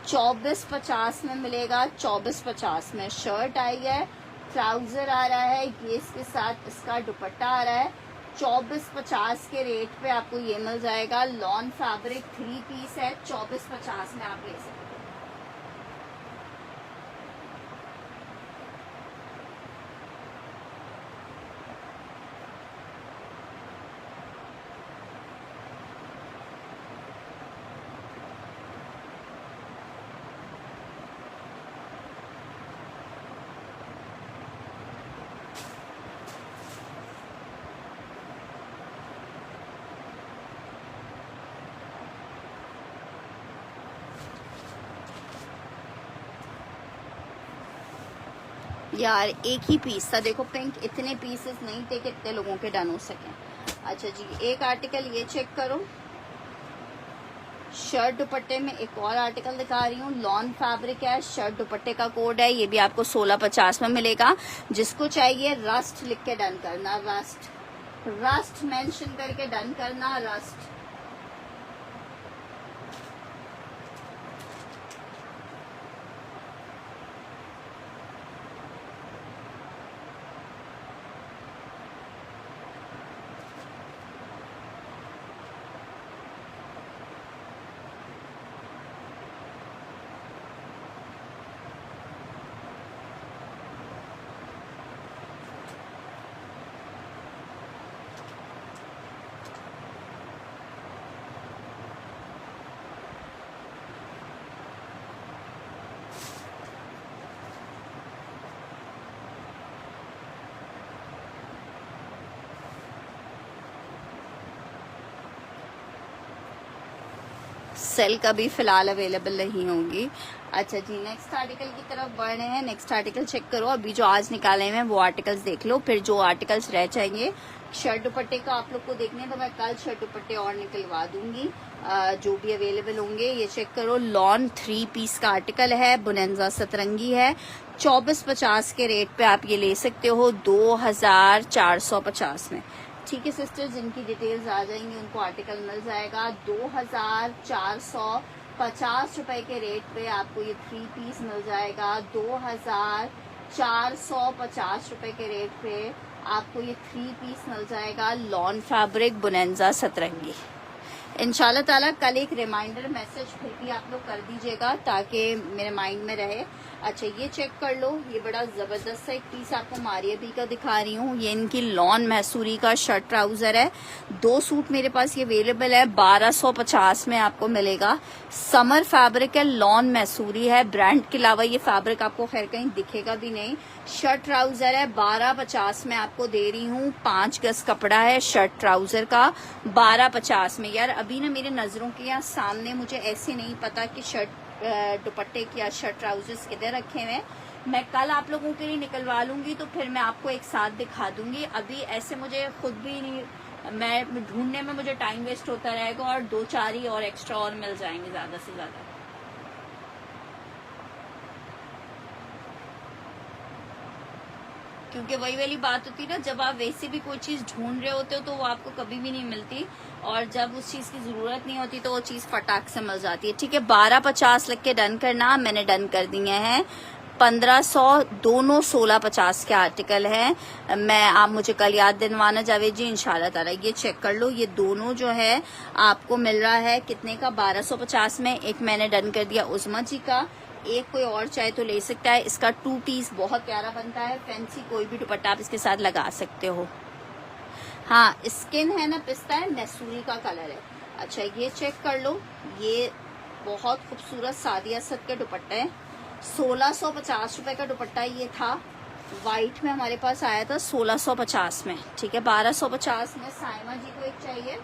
2450 में मिलेगा। 2450 में शर्ट आई है, ट्राउजर आ रहा है, ये इसके साथ इसका दुपट्टा आ रहा है। 2450 के रेट पे आपको ये मिल जाएगा। लॉन फैब्रिक 3 पीस है, 2450 में आप ले सकते हैं। यार एक ही पीस था, देखो पिंक, इतने पीसेस नहीं थे कि इतने लोगों के डन हो सके। अच्छा जी, एक आर्टिकल ये चेक करो। शर्ट दुपट्टे में एक और आर्टिकल दिखा रही हूँ। लॉन फैब्रिक है, शर्ट दुपट्टे का कोड है, ये भी आपको 1650 में मिलेगा। जिसको चाहिए रस्ट लिख के डन करना, रस्ट मेंशन करके डन करना, रस्ट। सेल का भी फिलहाल अवेलेबल नहीं होगी। अच्छा जी, नेक्स्ट आर्टिकल की तरफ बढ़ रहे हैं। नेक्स्ट आर्टिकल चेक करो। अभी जो आज निकाले हैं वो आर्टिकल्स देख लो, फिर जो आर्टिकल्स रह जाएंगे शर्ट दुपट्टे का आप लोग को देखने तो मैं कल शर्ट दुपट्टे और निकलवा दूंगी जो भी अवेलेबल होंगे। ये चेक करो, लॉन 3 पीस का आर्टिकल है, बोनेंजा सतरंगी है, 2450 के रेट पे आप ये ले सकते हो 2450 में। ठीक है सिस्टर, जिनकी डिटेल्स आ जाएंगी उनको आर्टिकल मिल जाएगा। 2450 रुपए के रेट पे आपको ये 3 पीस मिल जाएगा। 2450 रुपए के रेट पे आपको ये 3 पीस मिल जाएगा। लॉन फैब्रिक बोनेंजा सतरंगी। इंशाल्लाह ताला कल एक रिमाइंडर मैसेज फिर भी आप लोग कर दीजिएगा ताकि मेरे माइंड में रहे। अच्छा ये चेक कर लो, ये बड़ा जबरदस्त सा एक पीस आपको मारिया बी का दिखा रही हूँ। ये इनकी लॉन मैसूरी का शर्ट ट्राउजर है। 2 सूट मेरे पास ये अवेलेबल है, 1250 में आपको मिलेगा। समर फैब्रिक है, लॉन मैसूरी है, ब्रांड के अलावा ये फैब्रिक आपको खैर कहीं दिखेगा भी नहीं। शर्ट ट्राउजर है, 1250 में आपको दे रही हूँ। 5 गज कपड़ा है शर्ट ट्राउजर का, 1250 में। यार अभी ना मेरे नजरों के यहाँ सामने मुझे ऐसे नहीं पता कि शर्ट दुपट्टे की शर्ट ट्राउजर्स किधर रखे हुए हैं, मैं कल आप लोगों के लिए निकलवा लूंगी तो फिर मैं आपको एक साथ दिखा दूंगी। अभी ऐसे मुझे खुद भी नहीं, मैं ढूंढने में मुझे टाइम वेस्ट होता रहेगा और 2-4 ही और एक्स्ट्रा और मिल जाएंगे ज्यादा से ज्यादा। क्योंकि वही वाली बात होती है ना, जब आप वैसे भी कोई चीज ढूंढ रहे होते हो तो वो आपको कभी भी नहीं मिलती, और जब उस चीज की जरूरत नहीं होती तो वो चीज फटाक से मिल जाती है। ठीक है, 1250 लिख के डन करना, मैंने डन कर दिए हैं। 1500 दोनों 1650 के आर्टिकल हैं। मैं आप मुझे कल याद दिलवाना जावेद जी इंशाल्लाह ताला। ये चेक कर लो, ये दोनों जो है आपको मिल रहा है कितने का, 1250 में। एक मैंने डन कर दिया उस्मा जी का, एक कोई और चाहे तो ले सकता है। इसका 2 पीस बहुत प्यारा बनता है, फैंसी कोई भी दुपट्टा आप इसके साथ लगा सकते हो। हाँ, स्किन है ना पिस्ता है, मैसूरी का कलर है। अच्छा ये चेक कर लो, ये बहुत खूबसूरत सादिया सत के दुपट्टे हैं। 1650 रुपए का दुपट्टा ये था, वाइट में हमारे पास आया था 1650 में। ठीक है, 1250 में साइमा जी को एक चाहिए।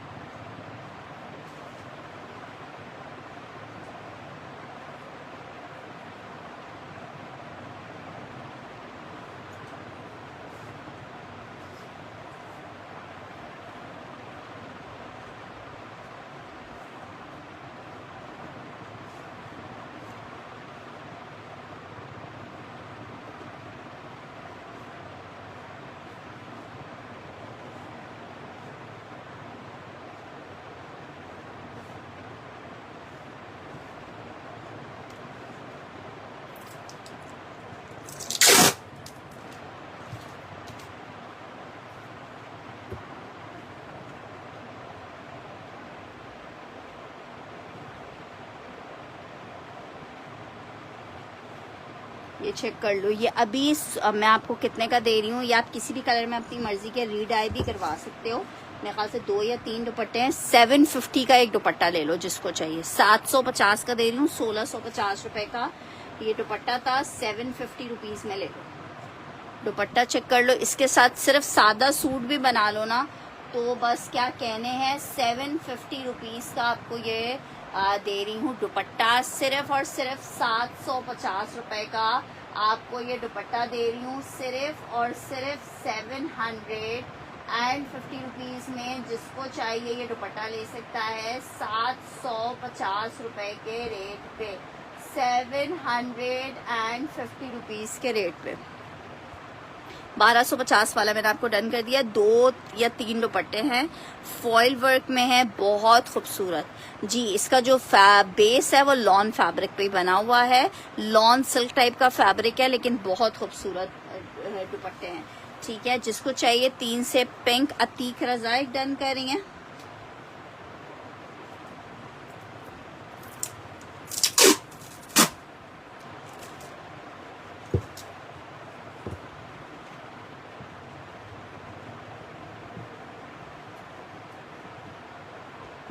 ये चेक कर लो, ये अभी मैं आपको कितने का दे रही हूँ, या आप किसी भी कलर में अपनी मर्जी के रीडाई भी करवा सकते हो। मेरे ख्याल से 2 या 3 दुपट्टे हैं। 750 का एक दुपट्टा ले लो जिसको चाहिए। 750 का दे रही हूँ, 1650 रुपए का ये दुपट्टा था, 750 रुपीज में ले लो। दुपट्टा चेक कर लो, इसके साथ सिर्फ सादा सूट भी बना लो ना तो बस क्या कहने हैं, 750 रुपीज का आपको ये दे रही हूँ दुपट्टा। सिर्फ और सिर्फ 750 रुपए का आपको ये दुपट्टा दे रही हूँ, सिर्फ और सिर्फ 750 रुपीज में। जिसको चाहिए ये दुपट्टा ले सकता है 750 रुपए के रेट पे, 750 रुपीज के रेट पे। 1250 वाला मैंने आपको डन कर दिया। 2 या 3 दुपट्टे हैं, फॉइल वर्क में है, बहुत खूबसूरत जी। इसका जो बेस है वो लॉन फैब्रिक पे बना हुआ है, लॉन सिल्क टाइप का फैब्रिक है, लेकिन बहुत खूबसूरत दुपट्टे हैं। ठीक है, जिसको चाहिए 3 से पिंक। अतीक रजा एक डन कर रही हैं।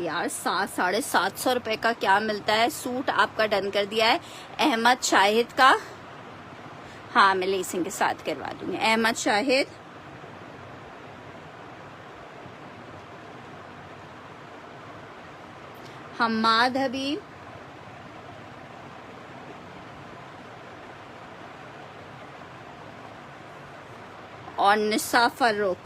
यार 700-750 रुपए का क्या मिलता है सूट। आपका डन कर दिया है अहमद शाहिद का। हाँ, मैं लेसिंग के साथ करवा दूंगी। अहमद शाहिद, हम्माद हबीब, और निसा फर्रुख।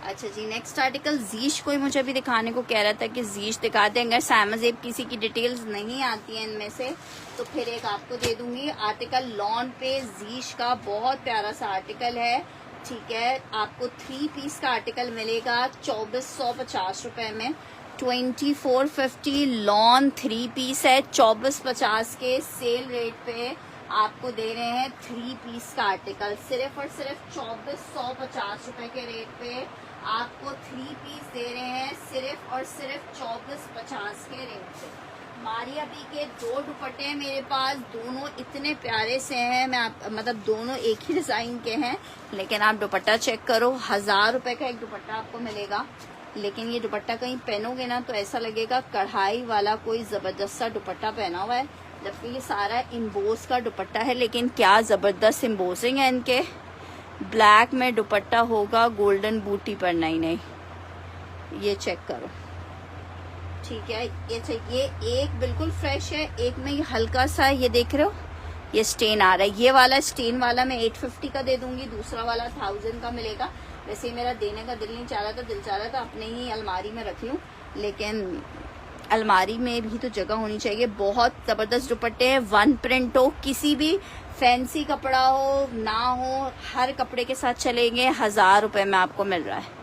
अच्छा जी, नेक्स्ट आर्टिकल जीश कोई मुझे अभी दिखाने को कह रहा था कि जीश दिखा दें। अगर सामाजेब किसी की डिटेल्स नहीं आती हैं इनमें से तो फिर एक आपको दे दूंगी। आर्टिकल लॉन पे जीश का बहुत प्यारा सा आर्टिकल है। ठीक है, आपको 3 पीस का आर्टिकल मिलेगा 2450 रुपए में। 2450 लॉन 3 पीस है, 2450 के सेल रेट पे आपको दे रहे हैं 3 पीस का आर्टिकल। सिर्फ और सिर्फ 2450 रुपए के रेट पे आपको 3 पीस दे रहे हैं, सिर्फ और सिर्फ 2450 के रेट पे। मारिया बी के 2 दुपट्टे हैं मेरे पास, दोनों इतने प्यारे से हैं। मैं मतलब दोनों एक ही डिजाइन के हैं, लेकिन आप दुपट्टा चेक करो। 1000 रुपए का एक दुपट्टा आपको मिलेगा, लेकिन ये दुपट्टा कहीं पहनोगे ना तो ऐसा लगेगा कढ़ाई वाला कोई जबरदस्त सा दुपट्टा पहना हुआ है, जबकि ये सारा इम्बोस का दुपट्टा है। लेकिन क्या जबरदस्त इम्बोसिंग है इनके। ब्लैक में दुपट्टा होगा गोल्डन बूटी पर, नहीं ये चेक करो, ठीक है। ये एक बिल्कुल फ्रेश है, एक में ये हल्का सा ये देख रहे हो ये स्टेन आ रहा है। ये वाला स्टेन वाला मैं 850 का दे दूंगी, दूसरा वाला 1000 का मिलेगा। वैसे मेरा देने का दिल नहीं चाह रहा था, दिल चाह रहा था अपने ही अलमारी में रख लूं, लेकिन अलमारी में भी तो जगह होनी चाहिए। बहुत जबरदस्त दुपट्टे हैं, वन प्रिंट हो, किसी भी फैंसी कपड़ा हो ना हो, हर कपड़े के साथ चलेंगे। 1000 रुपए में आपको मिल रहा है।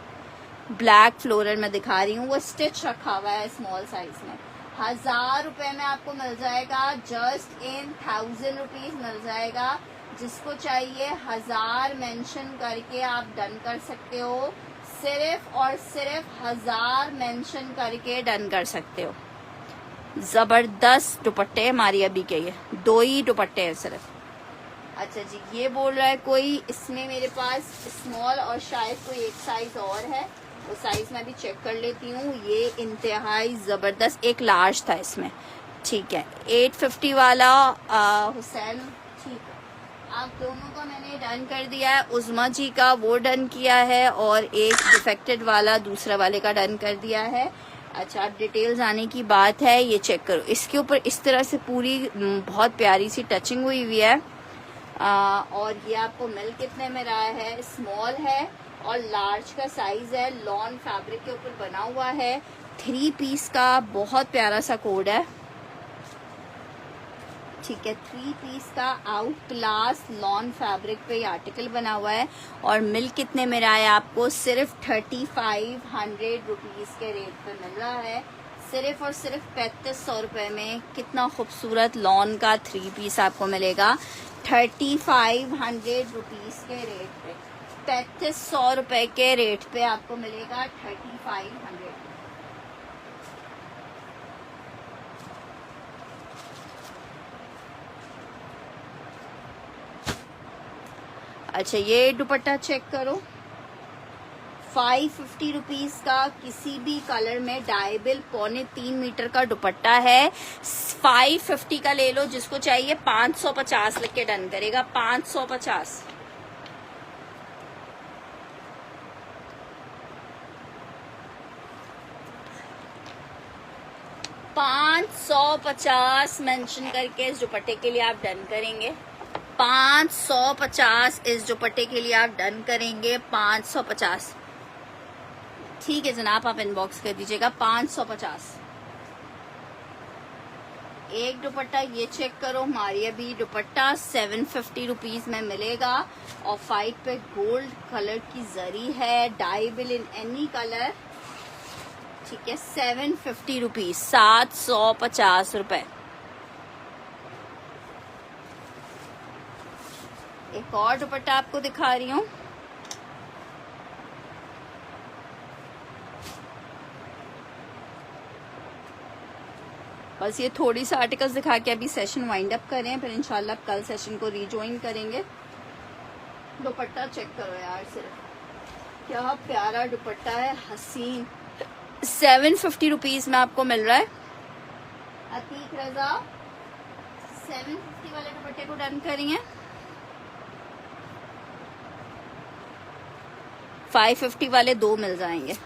ब्लैक फ्लोरल में दिखा रही हूँ, वो स्टिच रखा हुआ है स्मॉल साइज में। 1000 रुपए में आपको मिल जाएगा, जस्ट इन 1000 रुपीज मिल जाएगा। जिसको चाहिए 1000 मेंशन करके आप डन कर सकते हो, सिर्फ और सिर्फ 1000 मेंशन करके डन कर सकते हो। जबरदस्त दुपट्टे हमारी अभी के, ये 2 ही दुपट्टे हैं सिर्फ। अच्छा जी, ये बोल रहा है कोई इसमें मेरे पास स्मॉल और शायद कोई एक साइज और है, वो साइज मैं भी चेक कर लेती हूँ। ये इंतहाई जबरदस्त एक लार्ज था इसमें, ठीक है। 850 वाला हुसैन, ठीक है। आप दोनों का मैंने डन कर दिया है, उज़मा जी का वो डन किया है और एक डिफेक्टेड वाला दूसरा वाले का डन कर दिया है। अच्छा, अब डिटेल्स आने की बात है, ये चेक करो। इसके ऊपर इस तरह से पूरी बहुत प्यारी सी टचिंग हुई है। और ये आपको मिल कितने में रहा है, स्मॉल है और लार्ज का साइज है, लॉन फैब्रिक के ऊपर बना हुआ है। 3 पीस का बहुत प्यारा सा कोड है, ठीक है। 3 पीस का आउट क्लास लॉन फैब्रिक पे ये आर्टिकल बना हुआ है और मिल कितने में रहा है आपको, सिर्फ 3500 रुपीज के रेट पे मिल रहा है, सिर्फ और सिर्फ 3500 रुपए में। कितना खूबसूरत लॉन का 3 पीस आपको मिलेगा 3500 रुपीज के रेट पे। 3500 रुपए के रेट पे आपको मिलेगा 3500। अच्छा, ये दुपट्टा चेक करो, 550 रुपीज का किसी भी कलर में डायबल 3.25 मीटर का दुपट्टा है। 550 का ले लो, जिसको चाहिए 550 लिख के डन करेगा। 550 550 मेंशन करके इस दुपट्टे के लिए आप डन करेंगे। 550 इस दुपट्टे के लिए आप डन करेंगे। 550, ठीक है जनाब, आप इनबॉक्स कर दीजिएगा। 550। एक दुपट्टा ये चेक करो, हमारी अभी दुपट्टा 750 रुपीज में मिलेगा। और 5 पे गोल्ड कलर की जरी है, डाइबल इन एनी कलर, ठीक है। 750 रुपीज, 750 रुपए। एक और दुपट्टा आपको दिखा रही हूँ, बस ये थोड़ी सी आर्टिकल्स दिखा के अभी सेशन वाइंड अप करें, फिर इंशाल्लाह कल सेशन को रीजॉइन करेंगे। दुपट्टा चेक करो यार, सिर्फ क्या प्यारा दुपट्टा है, हसीन। 750 रुपीज में आपको मिल रहा है। अतीक रजा 750 वाले दुपट्टे को डन करेंगे। 550 वाले 2 मिल जाएंगे।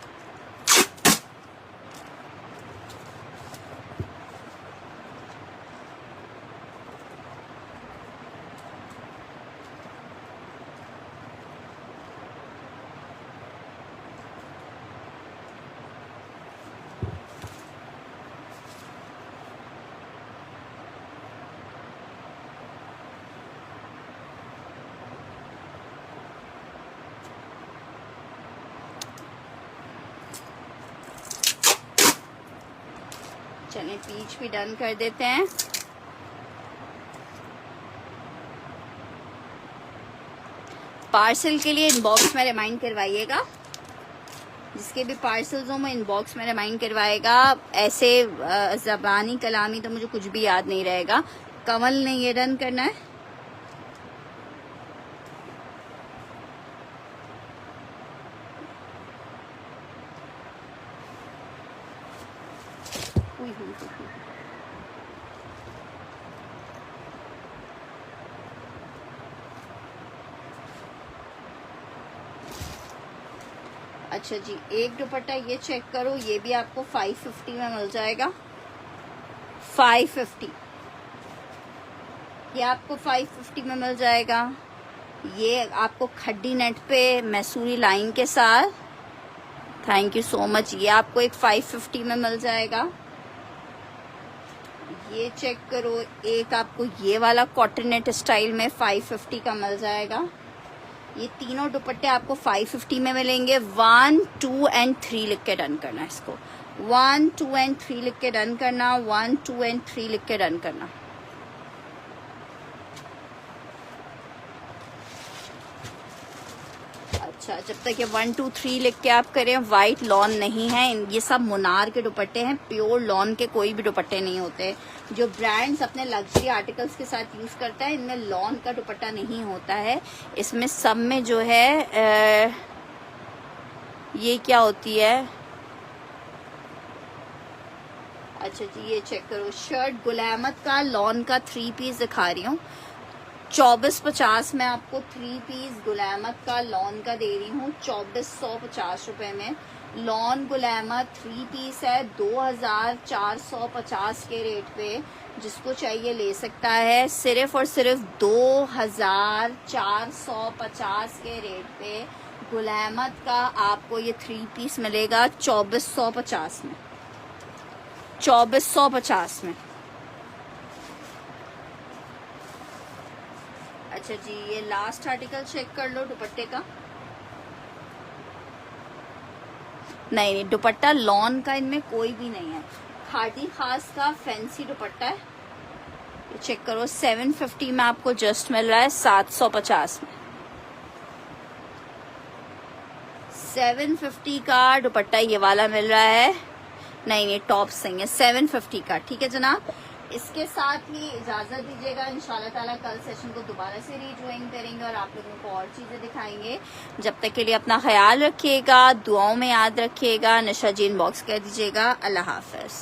चलिए पीच भी डन कर देते हैं। पार्सल के लिए इनबॉक्स में रिमाइंड करवाइएगा, जिसके भी पार्सल्स हो मैं इनबॉक्स में रिमाइंड करवाएगा। ऐसे ज़बानी कलामी तो मुझे कुछ भी याद नहीं रहेगा। कमल ने ये डन करना है। अच्छा जी, एक दुपट्टा ये चेक करो, ये भी आपको 550 में मिल जाएगा। 550, ये आपको 550 में मिल जाएगा। ये आपको खड्डी नेट पे मैसूरी लाइन के साथ, थैंक यू सो मच, ये आपको एक 550 में मिल जाएगा। ये चेक करो, एक आपको ये वाला कॉटन नेट स्टाइल में 550 का मिल जाएगा। ये तीनों दुपट्टे आपको 550 में मिलेंगे। 1, 2 एंड 3 लिख के डन करना इसको। 1, 2 एंड 3 लिख के डन करना। 1, 2 एंड 3 लिख के डन करना। अच्छा, जब तक ये 1, 2, 3 लिख के आप करें, वाइट लॉन नहीं है, ये सब मुनार के दुपट्टे हैं, प्योर लॉन के कोई भी दुपट्टे नहीं होते। जो ब्रांड्स अपने लग्जरी आर्टिकल्स के साथ यूज करता है, इनमें लॉन का दुपट्टा नहीं होता है। इसमें सब में जो है ये क्या होती है, अच्छा जी ये चेक करो, शर्ट गुलामत का लॉन का 3 पीस दिखा रही हूँ। 2450 में आपको 3 पीस गुलामत का लॉन का दे रही हूँ, 2450 रुपए में। लॉन गुलामत 3 पीस है 2450 के रेट पे। जिसको चाहिए ले सकता है, सिर्फ और सिर्फ 2450 के रेट पे गुलामत का आपको ये 3 पीस मिलेगा 2450 में। 2450 में। अच्छा जी, ये लास्ट आर्टिकल चेक कर लो दुपट्टे का। नहीं, दुपट्टा लॉन का इनमें कोई भी नहीं है, खादी खास का फैंसी दुपट्टा है। ये चेक करो, 750 में आपको जस्ट मिल रहा है 750 में। 750 का दुपट्टा ये वाला मिल रहा है। नहीं, टॉप सिंग है 750 का। ठीक है जनाब, इसके साथ ही इजाजत दीजिएगा। इंशाल्लाह ताला कल सेशन को दोबारा से रीज्वाइन करेंगे और आप लोगों को और चीजें दिखाएंगे। जब तक के लिए अपना ख्याल रखिएगा, दुआओं में याद रखिएगा। निशा जी इनबॉक्स कर दीजिएगा। अल्लाह हाफिज।